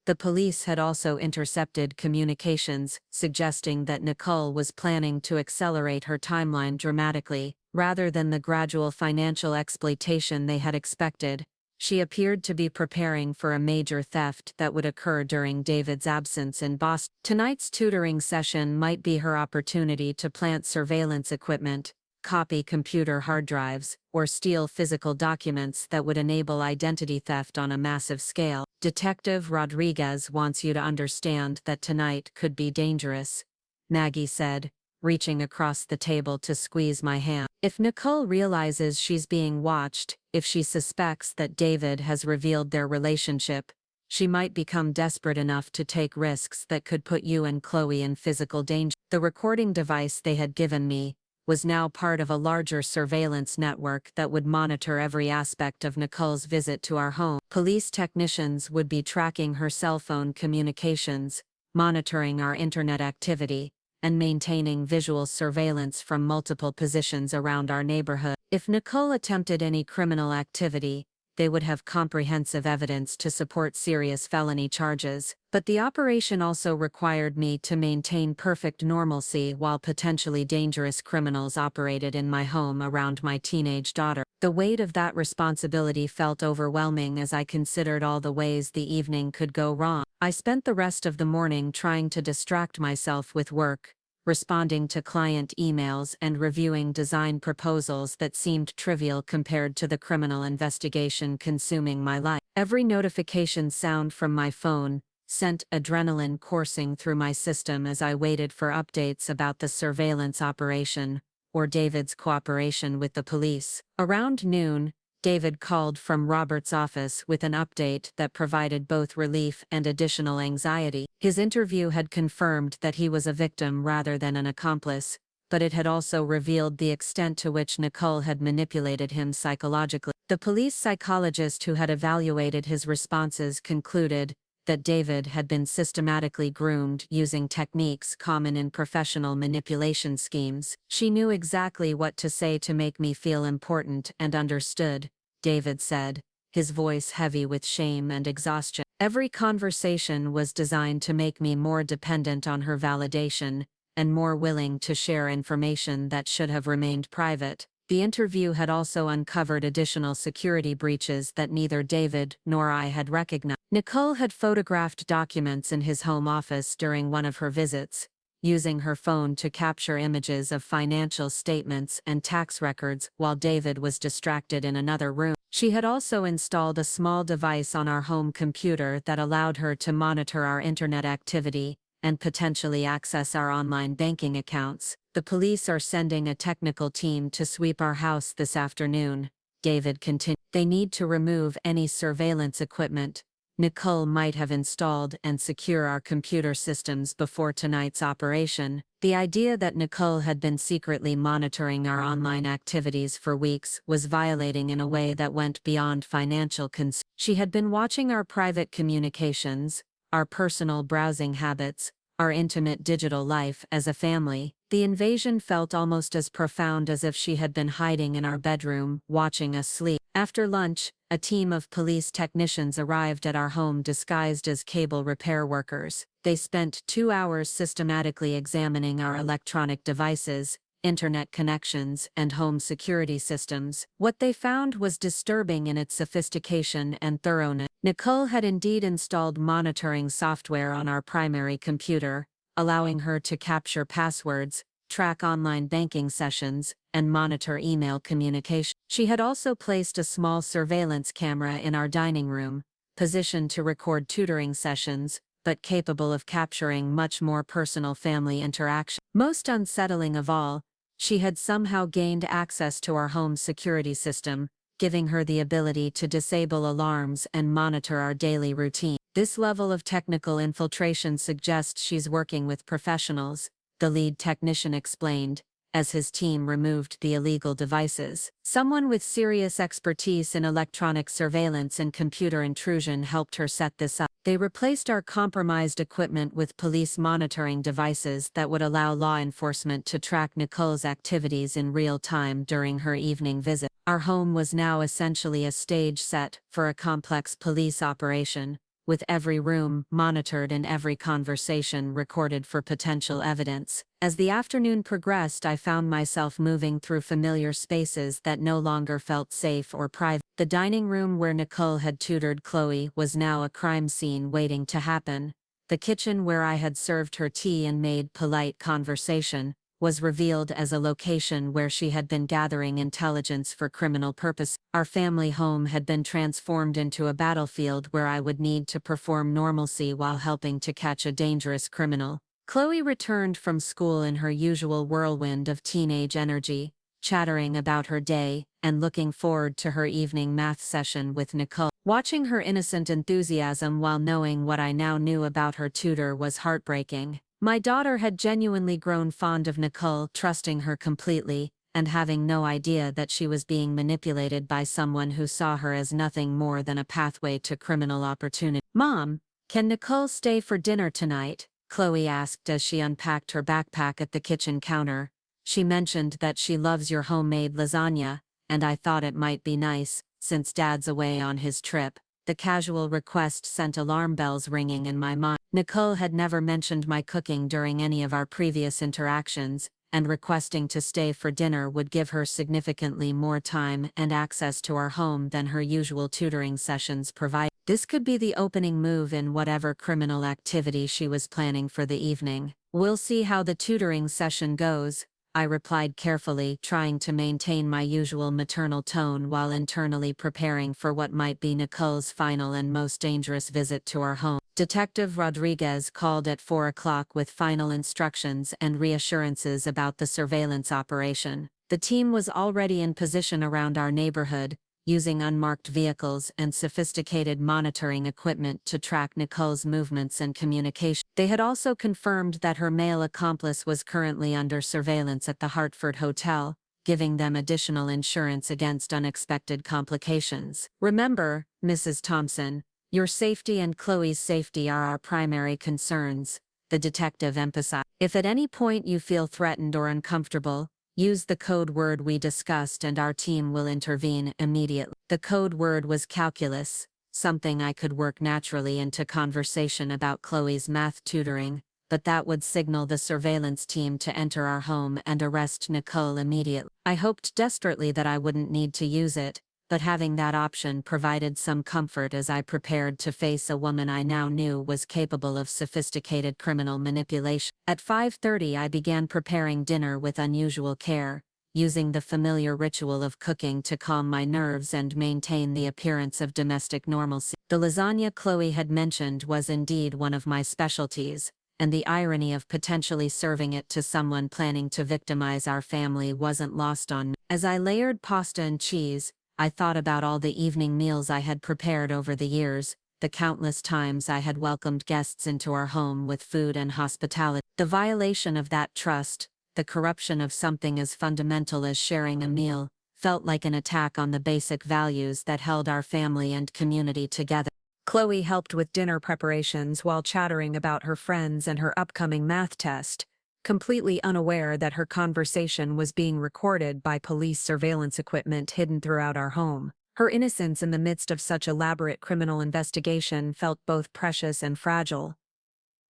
The police had also intercepted communications, suggesting that Nicole was planning to accelerate her timeline dramatically, rather than the gradual financial exploitation they had expected. She appeared to be preparing for a major theft that would occur during David's absence in Boston. Tonight's tutoring session might be her opportunity to plant surveillance equipment, copy computer hard drives, or steal physical documents that would enable identity theft on a massive scale. "Detective Rodriguez wants you to understand that tonight could be dangerous," Maggie said, reaching across the table to squeeze my hand. "If Nicole realizes she's being watched, if she suspects that David has revealed their relationship, she might become desperate enough to take risks that could put you and Chloe in physical danger." The recording device they had given me was now part of a larger surveillance network that would monitor every aspect of Nicole's visit to our home. Police technicians would be tracking her cell phone communications, monitoring our internet activity, and maintaining visual surveillance from multiple positions around our neighborhood. If Nicole attempted any criminal activity, they would have comprehensive evidence to support serious felony charges. But the operation also required me to maintain perfect normalcy while potentially dangerous criminals operated in my home around my teenage daughter. The weight of that responsibility felt overwhelming as I considered all the ways the evening could go wrong. I spent the rest of the morning trying to distract myself with work, responding to client emails and reviewing design proposals that seemed trivial compared to the criminal investigation consuming my life. Every notification sound from my phone sent adrenaline coursing through my system as I waited for updates about the surveillance operation or David's cooperation with the police. Around noon, David called from Robert's office with an update that provided both relief and additional anxiety. His interview had confirmed that he was a victim rather than an accomplice, but it had also revealed the extent to which Nicole had manipulated him psychologically. The police psychologist who had evaluated his responses concluded that David had been systematically groomed using techniques common in professional manipulation schemes. "She knew exactly what to say to make me feel important and understood," David said, his voice heavy with shame and exhaustion. "Every conversation was designed to make me more dependent on her validation, and more willing to share information that should have remained private. The interview had also uncovered additional security breaches that neither David nor I had recognized. Nicole had photographed documents in his home office during one of her visits, using her phone to capture images of financial statements and tax records while David was distracted in another room. She had also installed a small device on our home computer that allowed her to monitor our internet activity and potentially access our online banking accounts. The police are sending a technical team to sweep our house this afternoon, David continued. They need to remove any surveillance equipment Nicole might have installed and secure our computer systems before tonight's operation. The idea that Nicole had been secretly monitoring our online activities for weeks was violating in a way that went beyond financial concern. She had been watching our private communications, our personal browsing habits, our intimate digital life as a family. The invasion felt almost as profound as if she had been hiding in our bedroom, watching us sleep. After lunch, a team of police technicians arrived at our home disguised as cable repair workers. They spent 2 hours systematically examining our electronic devices, internet connections, and home security systems. What they found was disturbing in its sophistication and thoroughness. Nicole had indeed installed monitoring software on our primary computer, allowing her to capture passwords, track online banking sessions, and monitor email communication. She had also placed a small surveillance camera in our dining room, positioned to record tutoring sessions, but capable of capturing much more personal family interaction. Most unsettling of all, she had somehow gained access to our home security system, giving her the ability to disable alarms and monitor our daily routine. This level of technical infiltration suggests she's working with professionals, the lead technician explained, as his team removed the illegal devices. Someone with serious expertise in electronic surveillance and computer intrusion helped her set this up. They replaced our compromised equipment with police monitoring devices that would allow law enforcement to track Nicole's activities in real time during her evening visit. Our home was now essentially a stage set for a complex police operation, with every room monitored and every conversation recorded for potential evidence. As the afternoon progressed, I found myself moving through familiar spaces that no longer felt safe or private. The dining room where Nicole had tutored Chloe was now a crime scene waiting to happen. The kitchen where I had served her tea and made polite conversation was revealed as a location where she had been gathering intelligence for criminal purposes. Our family home had been transformed into a battlefield where I would need to perform normalcy while helping to catch a dangerous criminal. Chloe returned from school in her usual whirlwind of teenage energy, chattering about her day and looking forward to her evening math session with Nicole. Watching her innocent enthusiasm while knowing what I now knew about her tutor was heartbreaking. My daughter had genuinely grown fond of Nicole, trusting her completely, and having no idea that she was being manipulated by someone who saw her as nothing more than a pathway to criminal opportunity. "Mom, can Nicole stay for dinner tonight?" Chloe asked as she unpacked her backpack at the kitchen counter. "She mentioned that she loves your homemade lasagna, and I thought it might be nice, since Dad's away on his trip." The casual request sent alarm bells ringing in my mind. Nicole had never mentioned my cooking during any of our previous interactions, and requesting to stay for dinner would give her significantly more time and access to our home than her usual tutoring sessions provided. This could be the opening move in whatever criminal activity she was planning for the evening. "We'll see how the tutoring session goes," I replied carefully, trying to maintain my usual maternal tone while internally preparing for what might be Nicole's final and most dangerous visit to our home. Detective Rodriguez called at 4 o'clock with final instructions and reassurances about the surveillance operation. The team was already in position around our neighborhood, using unmarked vehicles and sophisticated monitoring equipment to track Nicole's movements and communication. They had also confirmed that her male accomplice was currently under surveillance at the Hartford Hotel, giving them additional insurance against unexpected complications. "Remember, Mrs. Thompson, your safety and Chloe's safety are our primary concerns," the detective emphasized. "If at any point you feel threatened or uncomfortable, use the code word we discussed and our team will intervene immediately." The code word was calculus, something I could work naturally into conversation about Chloe's math tutoring, but that would signal the surveillance team to enter our home and arrest Nicole immediately. I hoped desperately that I wouldn't need to use it, but having that option provided some comfort as I prepared to face a woman I now knew was capable of sophisticated criminal manipulation. At 5:30 I began preparing dinner with unusual care, using the familiar ritual of cooking to calm my nerves and maintain the appearance of domestic normalcy. The lasagna Chloe had mentioned was indeed one of my specialties, and the irony of potentially serving it to someone planning to victimize our family wasn't lost on me. As I layered pasta and cheese, I thought about all the evening meals I had prepared over the years, the countless times I had welcomed guests into our home with food and hospitality. The violation of that trust, the corruption of something as fundamental as sharing a meal, felt like an attack on the basic values that held our family and community together. Chloe helped with dinner preparations while chattering about her friends and her upcoming math test, completely unaware that her conversation was being recorded by police surveillance equipment hidden throughout our home. Her innocence in the midst of such elaborate criminal investigation felt both precious and fragile,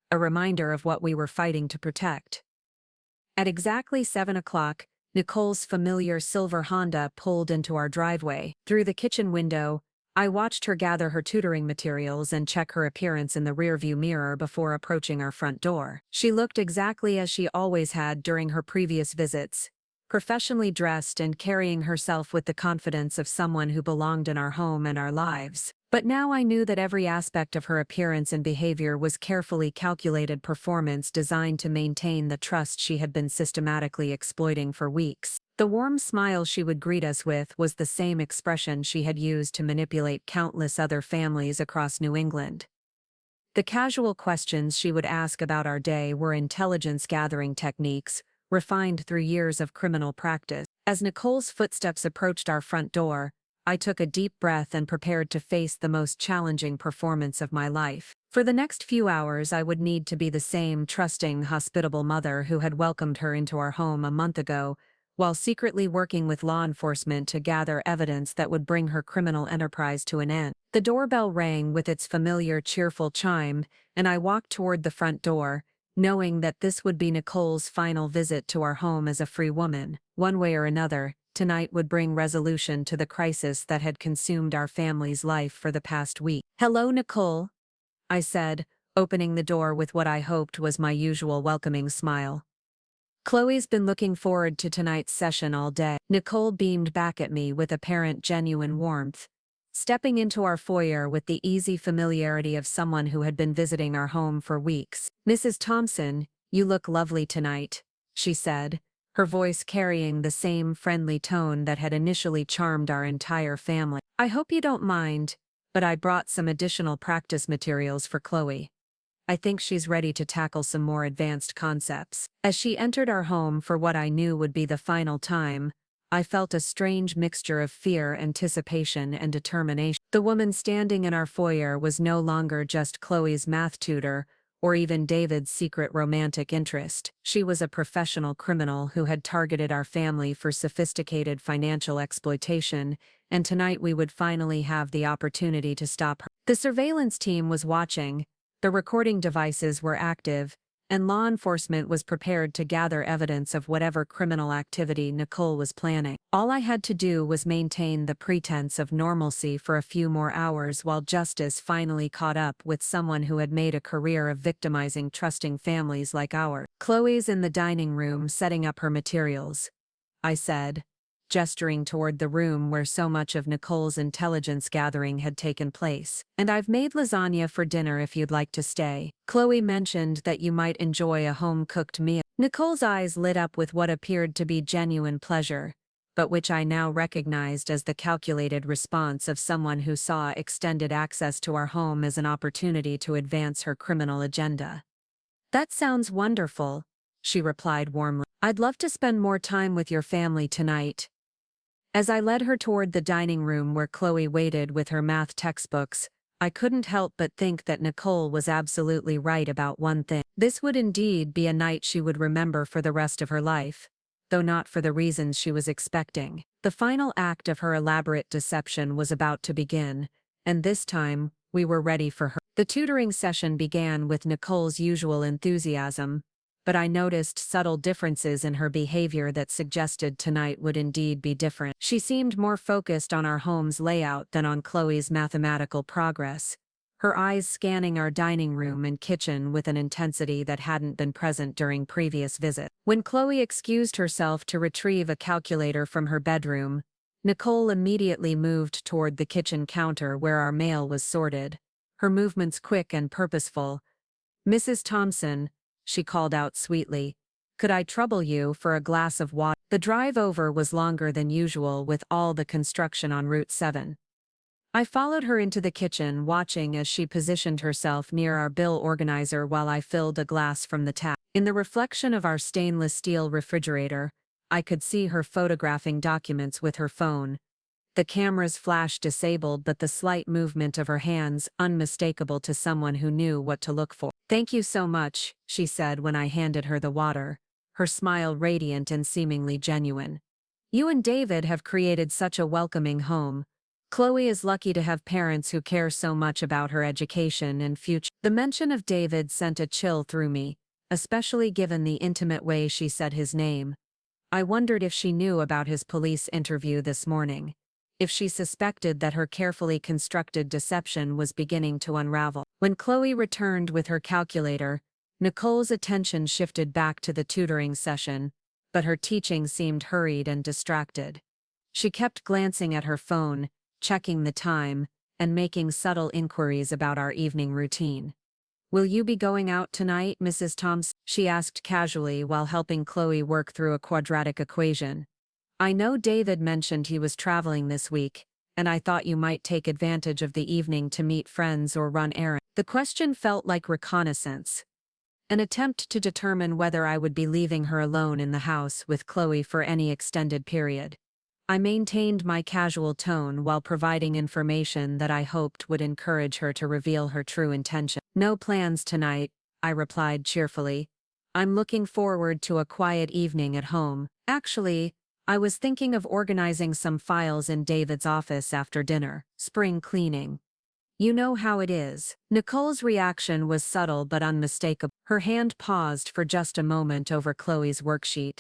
a reminder of what we were fighting to protect. At exactly 7 o'clock, Nicole's familiar silver Honda pulled into our driveway. Through the kitchen window, I watched her gather her tutoring materials and check her appearance in the rearview mirror before approaching our front door. She looked exactly as she always had during her previous visits, professionally dressed and carrying herself with the confidence of someone who belonged in our home and our lives. But now I knew that every aspect of her appearance and behavior was carefully calculated performance designed to maintain the trust she had been systematically exploiting for weeks. The warm smile she would greet us with was the same expression she had used to manipulate countless other families across New England. The casual questions she would ask about our day were intelligence-gathering techniques, refined through years of criminal practice. As Nicole's footsteps approached our front door, I took a deep breath and prepared to face the most challenging performance of my life. For the next few hours I would need to be the same trusting, hospitable mother who had welcomed her into our home a month ago, while secretly working with law enforcement to gather evidence that would bring her criminal enterprise to an end. The doorbell rang with its familiar cheerful chime, and I walked toward the front door, knowing that this would be Nicole's final visit to our home as a free woman. One way or another, tonight would bring resolution to the crisis that had consumed our family's life for the past week. "Hello, Nicole," I said, opening the door with what I hoped was my usual welcoming smile. "Chloe's been looking forward to tonight's session all day." Nicole beamed back at me with apparent genuine warmth, stepping into our foyer with the easy familiarity of someone who had been visiting our home for weeks. "Mrs. Thompson, you look lovely tonight," she said, her voice carrying the same friendly tone that had initially charmed our entire family. "I hope you don't mind, but I brought some additional practice materials for Chloe. I think she's ready to tackle some more advanced concepts." As she entered our home for what I knew would be the final time, I felt a strange mixture of fear, anticipation, and determination. The woman standing in our foyer was no longer just Chloe's math tutor, or even David's secret romantic interest. She was a professional criminal who had targeted our family for sophisticated financial exploitation, and tonight we would finally have the opportunity to stop her. The surveillance team was watching, the recording devices were active, and law enforcement was prepared to gather evidence of whatever criminal activity Nicole was planning. All I had to do was maintain the pretense of normalcy for a few more hours while justice finally caught up with someone who had made a career of victimizing trusting families like ours. "Chloe's in the dining room setting up her materials," I said, gesturing toward the room where so much of Nicole's intelligence gathering had taken place. "And I've made lasagna for dinner if you'd like to stay. Chloe mentioned that you might enjoy a home-cooked meal." Nicole's eyes lit up with what appeared to be genuine pleasure, but which I now recognized as the calculated response of someone who saw extended access to our home as an opportunity to advance her criminal agenda. "That sounds wonderful," she replied warmly. "I'd love to spend more time with your family tonight." As I led her toward the dining room where Chloe waited with her math textbooks, I couldn't help but think that Nicole was absolutely right about one thing. This would indeed be a night she would remember for the rest of her life, though not for the reasons she was expecting. The final act of her elaborate deception was about to begin, and this time, we were ready for her. The tutoring session began with Nicole's usual enthusiasm, but I noticed subtle differences in her behavior that suggested tonight would indeed be different. She seemed more focused on our home's layout than on Chloe's mathematical progress, her eyes scanning our dining room and kitchen with an intensity that hadn't been present during previous visits. When Chloe excused herself to retrieve a calculator from her bedroom, Nicole immediately moved toward the kitchen counter where our mail was sorted, her movements quick and purposeful. "Mrs. Thompson," she called out sweetly, "could I trouble you for a glass of water?" The drive over was longer than usual with all the construction on Route 7. I followed her into the kitchen, watching as she positioned herself near our bill organizer while I filled a glass from the tap. In the reflection of our stainless steel refrigerator, I could see her photographing documents with her phone, the camera's flash disabled but the slight movement of her hands unmistakable to someone who knew what to look for. "Thank you so much," she said when I handed her the water, her smile radiant and seemingly genuine. "You and David have created such a welcoming home. Chloe is lucky to have parents who care so much about her education and future." The mention of David sent a chill through me, especially given the intimate way she said his name. I wondered if she knew about his police interview this morning, if she suspected that her carefully constructed deception was beginning to unravel. When Chloe returned with her calculator, Nicole's attention shifted back to the tutoring session, but her teaching seemed hurried and distracted. She kept glancing at her phone, checking the time, and making subtle inquiries about our evening routine. "Will you be going out tonight, Mrs. Thompson?" she asked casually while helping Chloe work through a quadratic equation. "I know David mentioned he was traveling this week, and I thought you might take advantage of the evening to meet friends or run errands." The question felt like reconnaissance, an attempt to determine whether I would be leaving her alone in the house with Chloe for any extended period. I maintained my casual tone while providing information that I hoped would encourage her to reveal her true intention. "No plans tonight," I replied cheerfully. "I'm looking forward to a quiet evening at home. Actually, I was thinking of organizing some files in David's office after dinner, spring cleaning. You know how it is." Nicole's reaction was subtle but unmistakable. Her hand paused for just a moment over Chloe's worksheet,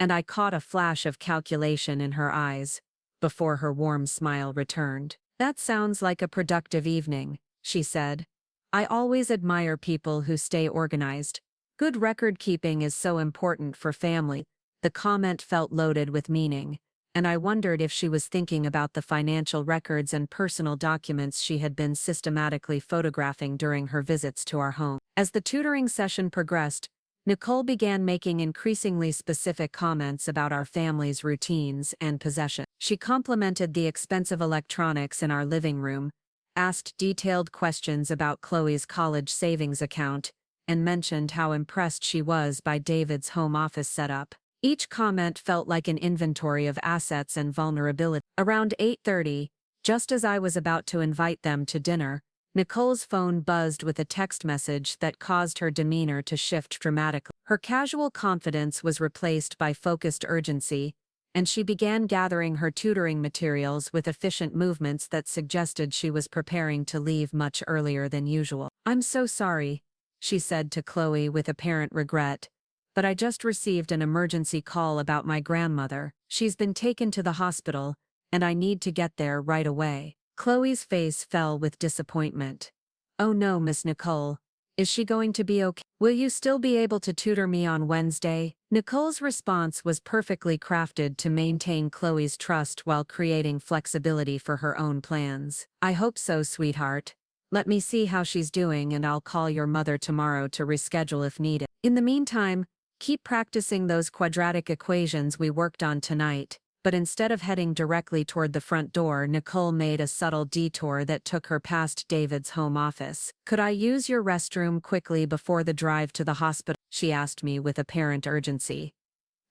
and I caught a flash of calculation in her eyes, before her warm smile returned. "That sounds like a productive evening," she said. "I always admire people who stay organized. Good record keeping is so important for family." The comment felt loaded with meaning, and I wondered if she was thinking about the financial records and personal documents she had been systematically photographing during her visits to our home. As the tutoring session progressed, Nicole began making increasingly specific comments about our family's routines and possessions. She complimented the expensive electronics in our living room, asked detailed questions about Chloe's college savings account, and mentioned how impressed she was by David's home office setup. Each comment felt like an inventory of assets and vulnerability. Around 8:30, just as I was about to invite them to dinner, Nicole's phone buzzed with a text message that caused her demeanor to shift dramatically. Her casual confidence was replaced by focused urgency, and she began gathering her tutoring materials with efficient movements that suggested she was preparing to leave much earlier than usual. "I'm so sorry," she said to Chloe with apparent regret, "but I just received an emergency call about my grandmother. She's been taken to the hospital, and I need to get there right away." Chloe's face fell with disappointment. "Oh no, Miss Nicole. Is she going to be okay? Will you still be able to tutor me on Wednesday?" Nicole's response was perfectly crafted to maintain Chloe's trust while creating flexibility for her own plans. "I hope so, sweetheart. Let me see how she's doing and I'll call your mother tomorrow to reschedule if needed. In the meantime, keep practicing those quadratic equations we worked on tonight." But instead of heading directly toward the front door, Nicole made a subtle detour that took her past David's home office. "Could I use your restroom quickly before the drive to the hospital?" she asked me with apparent urgency.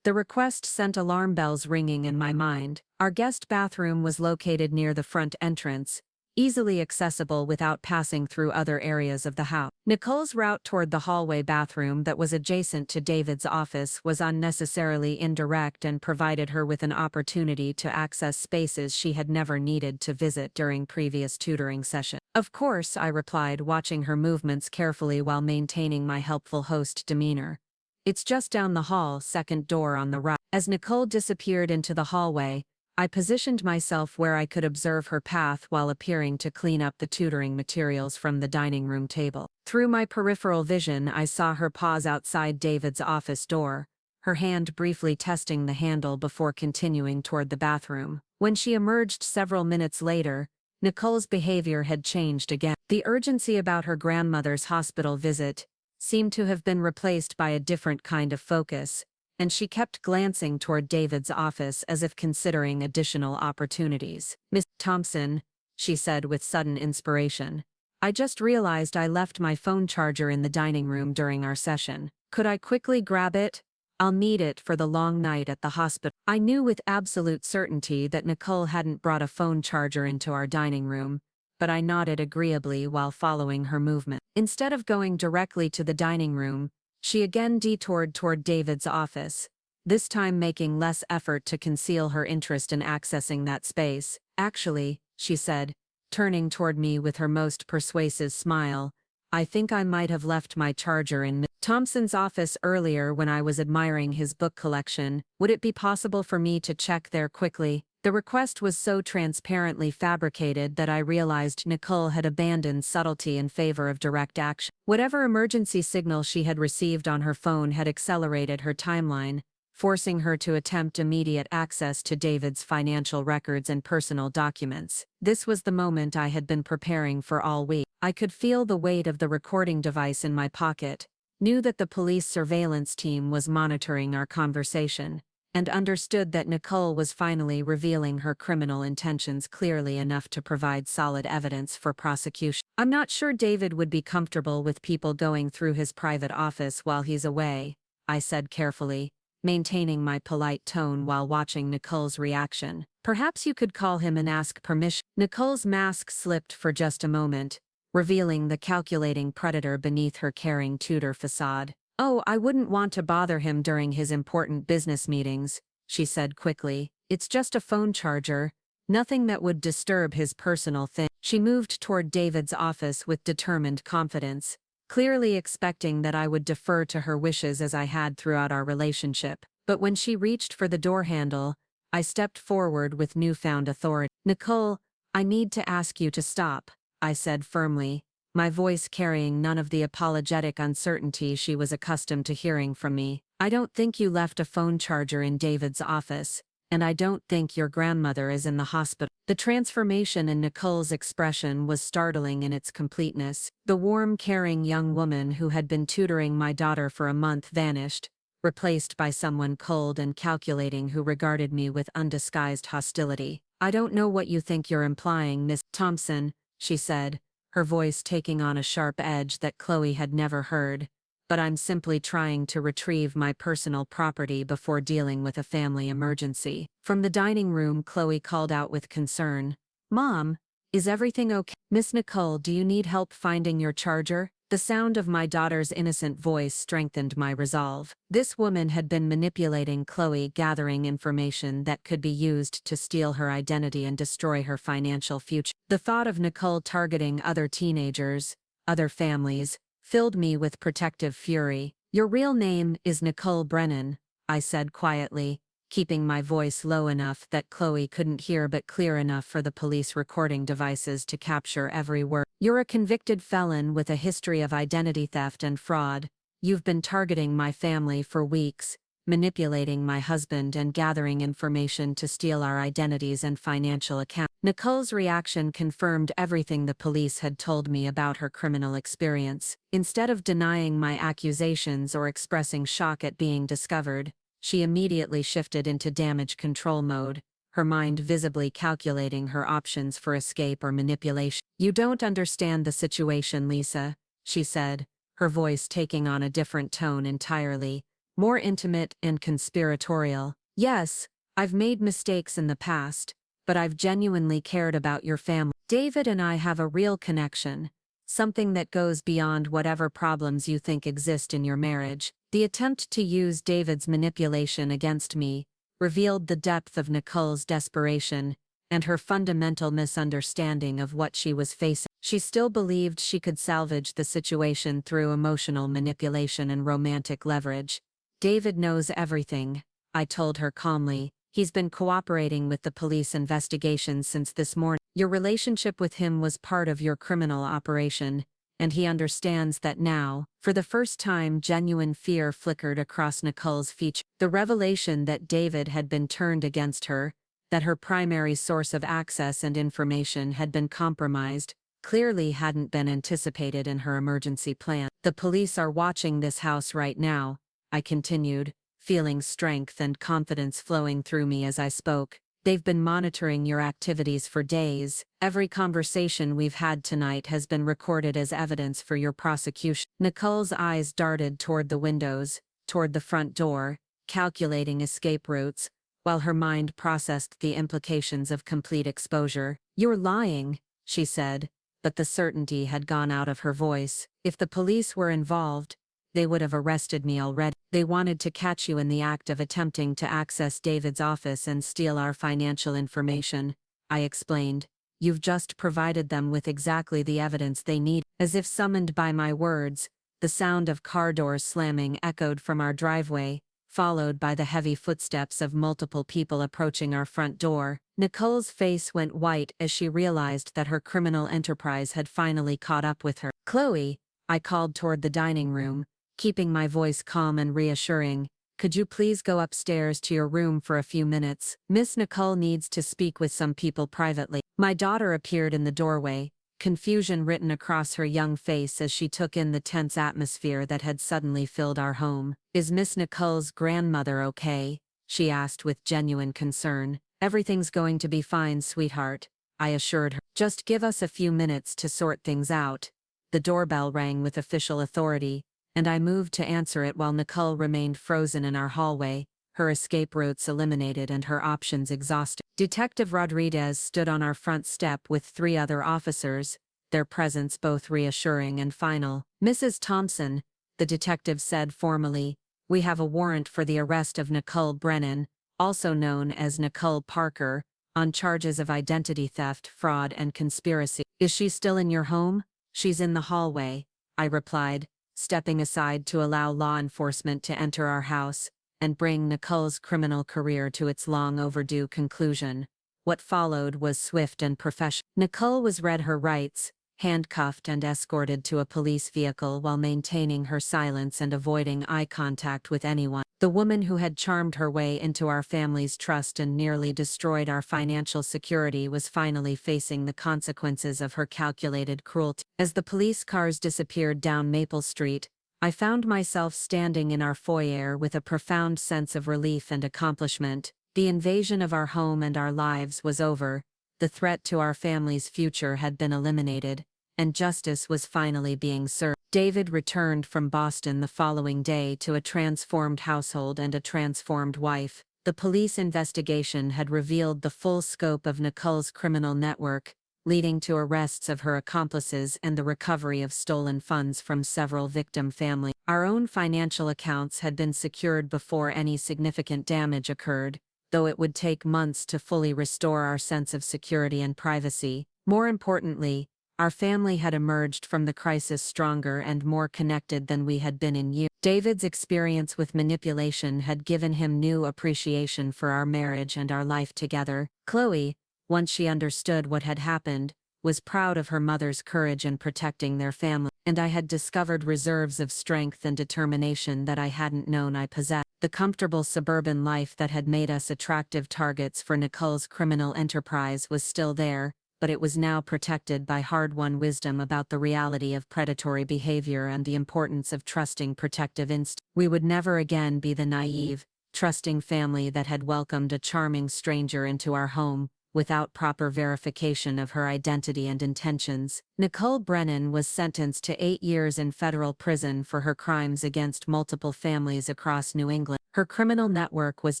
The request sent alarm bells ringing in my mind. Our guest bathroom was located near the front entrance, easily accessible without passing through other areas of the house. Nicole's route toward the hallway bathroom that was adjacent to David's office was unnecessarily indirect and provided her with an opportunity to access spaces she had never needed to visit during previous tutoring sessions. Of course, I replied, watching her movements carefully while maintaining my helpful host demeanor. It's just down the hall, second door on the right. As Nicole disappeared into the hallway, I positioned myself where I could observe her path while appearing to clean up the tutoring materials from the dining room table. Through my peripheral vision, I saw her pause outside David's office door, her hand briefly testing the handle before continuing toward the bathroom. When she emerged several minutes later, Nicole's behavior had changed again. The urgency about her grandmother's hospital visit seemed to have been replaced by a different kind of focus, and she kept glancing toward David's office as if considering additional opportunities. "Miss Thompson," she said with sudden inspiration, "I just realized I left my phone charger in the dining room during our session. Could I quickly grab it? I'll need it for the long night at the hospital." I knew with absolute certainty that Nicole hadn't brought a phone charger into our dining room, but I nodded agreeably while following her movement. Instead of going directly to the dining room, she again detoured toward David's office, this time making less effort to conceal her interest in accessing that space. "Actually," she said, turning toward me with her most persuasive smile, "I think I might have left my charger in Miss Thompson's office earlier when I was admiring his book collection. Would it be possible for me to check there quickly?" The request was so transparently fabricated that I realized Nicole had abandoned subtlety in favor of direct action. Whatever emergency signal she had received on her phone had accelerated her timeline, forcing her to attempt immediate access to David's financial records and personal documents. This was the moment I had been preparing for all week. I could feel the weight of the recording device in my pocket, knew that the police surveillance team was monitoring our conversation, and understood that Nicole was finally revealing her criminal intentions clearly enough to provide solid evidence for prosecution. "I'm not sure David would be comfortable with people going through his private office while he's away," I said carefully, maintaining my polite tone while watching Nicole's reaction. "Perhaps you could call him and ask permission." Nicole's mask slipped for just a moment, revealing the calculating predator beneath her caring tutor facade. "Oh, I wouldn't want to bother him during his important business meetings," she said quickly. "It's just a phone charger, nothing that would disturb his personal thing." She moved toward David's office with determined confidence, clearly expecting that I would defer to her wishes as I had throughout our relationship. But when she reached for the door handle, I stepped forward with newfound authority. "Nicole, I need to ask you to stop," I said firmly, my voice carrying none of the apologetic uncertainty she was accustomed to hearing from me. "I don't think you left a phone charger in David's office, and I don't think your grandmother is in the hospital." The transformation in Nicole's expression was startling in its completeness. The warm, caring young woman who had been tutoring my daughter for a month vanished, replaced by someone cold and calculating who regarded me with undisguised hostility. "I don't know what you think you're implying, Miss Thompson," she said, her voice taking on a sharp edge that Chloe had never heard, "but I'm simply trying to retrieve my personal property before dealing with a family emergency." From the dining room, Chloe called out with concern, "Mom, is everything okay? Miss Nicole, do you need help finding your charger?" The sound of my daughter's innocent voice strengthened my resolve. This woman had been manipulating Chloe, gathering information that could be used to steal her identity and destroy her financial future. The thought of Nicole targeting other teenagers, other families, filled me with protective fury. "Your real name is Nicole Brennan," I said quietly, keeping my voice low enough that Chloe couldn't hear but clear enough for the police recording devices to capture every word. "You're a convicted felon with a history of identity theft and fraud. You've been targeting my family for weeks, manipulating my husband and gathering information to steal our identities and financial accounts." Nicole's reaction confirmed everything the police had told me about her criminal experience. Instead of denying my accusations or expressing shock at being discovered, she immediately shifted into damage control mode, her mind visibly calculating her options for escape or manipulation. "You don't understand the situation, Lisa," she said, her voice taking on a different tone entirely, more intimate and conspiratorial. "Yes, I've made mistakes in the past, but I've genuinely cared about your family. David and I have a real connection, something that goes beyond whatever problems you think exist in your marriage." The attempt to use David's manipulation against me revealed the depth of Nicole's desperation and her fundamental misunderstanding of what she was facing. She still believed she could salvage the situation through emotional manipulation and romantic leverage. "David knows everything," I told her calmly. "He's been cooperating with the police investigation since this morning. Your relationship with him was part of your criminal operation, and he understands that now." For the first time, genuine fear flickered across Nicole's features. The revelation that David had been turned against her, that her primary source of access and information had been compromised, clearly hadn't been anticipated in her emergency plan. "The police are watching this house right now," I continued, feeling strength and confidence flowing through me as I spoke. "They've been monitoring your activities for days. Every conversation we've had tonight has been recorded as evidence for your prosecution." Nicole's eyes darted toward the windows, toward the front door, calculating escape routes, while her mind processed the implications of complete exposure. "You're lying," she said, but the certainty had gone out of her voice. "If the police were involved, they would have arrested me already. They wanted to catch you in the act of attempting to access David's office and steal our financial information," I explained. "You've just provided them with exactly the evidence they need." As if summoned by my words, the sound of car doors slamming echoed from our driveway, followed by the heavy footsteps of multiple people approaching our front door. Nicole's face went white as she realized that her criminal enterprise had finally caught up with her. "Chloe," I called toward the dining room, keeping my voice calm and reassuring, "could you please go upstairs to your room for a few minutes? Miss Nicole needs to speak with some people privately." My daughter appeared in the doorway, confusion written across her young face as she took in the tense atmosphere that had suddenly filled our home. "Is Miss Nicole's grandmother okay?" she asked with genuine concern. "Everything's going to be fine, sweetheart," I assured her. "Just give us a few minutes to sort things out." The doorbell rang with official authority, and I moved to answer it while Nicole remained frozen in our hallway, her escape routes eliminated and her options exhausted. Detective Rodriguez stood on our front step with 3 other officers, their presence both reassuring and final. "Mrs. Thompson," the detective said formally, "we have a warrant for the arrest of Nicole Brennan, also known as Nicole Parker, on charges of identity theft, fraud, and conspiracy." "Is she still in your home?" "She's in the hallway," I replied, stepping aside to allow law enforcement to enter our house and bring Nicole's criminal career to its long overdue conclusion. What followed was swift and professional. Nicole was read her rights, handcuffed and escorted to a police vehicle while maintaining her silence and avoiding eye contact with anyone. The woman who had charmed her way into our family's trust and nearly destroyed our financial security was finally facing the consequences of her calculated cruelty. As the police cars disappeared down Maple Street, I found myself standing in our foyer with a profound sense of relief and accomplishment. The invasion of our home and our lives was over, the threat to our family's future had been eliminated, and justice was finally being served. David returned from Boston the following day to a transformed household and a transformed wife. The police investigation had revealed the full scope of Nicole's criminal network, leading to arrests of her accomplices and the recovery of stolen funds from several victim families. Our own financial accounts had been secured before any significant damage occurred, though it would take months to fully restore our sense of security and privacy. More importantly, our family had emerged from the crisis stronger and more connected than we had been in years. David's experience with manipulation had given him new appreciation for our marriage and our life together. Chloe, once she understood what had happened, was proud of her mother's courage in protecting their family, and I had discovered reserves of strength and determination that I hadn't known I possessed. The comfortable suburban life that had made us attractive targets for Nicole's criminal enterprise was still there, but it was now protected by hard-won wisdom about the reality of predatory behavior and the importance of trusting protective instincts. We would never again be the naive, trusting family that had welcomed a charming stranger into our home, without proper verification of her identity and intentions. Nicole Brennan was sentenced to 8 years in federal prison for her crimes against multiple families across New England. Her criminal network was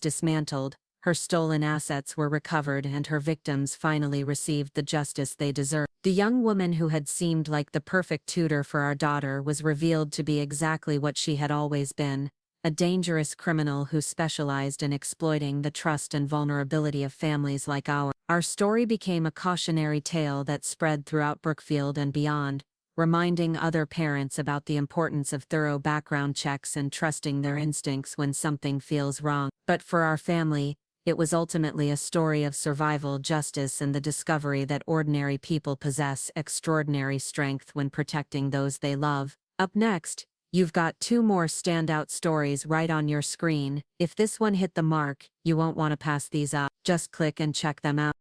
dismantled, her stolen assets were recovered and her victims finally received the justice they deserved. The young woman who had seemed like the perfect tutor for our daughter was revealed to be exactly what she had always been, a dangerous criminal who specialized in exploiting the trust and vulnerability of families like ours. Our story became a cautionary tale that spread throughout Brookfield and beyond, reminding other parents about the importance of thorough background checks and trusting their instincts when something feels wrong. But for our family, it was ultimately a story of survival, justice, and the discovery that ordinary people possess extraordinary strength when protecting those they love. Up next, you've got two more standout stories right on your screen. If this one hit the mark, you won't want to pass these up. Just click and check them out.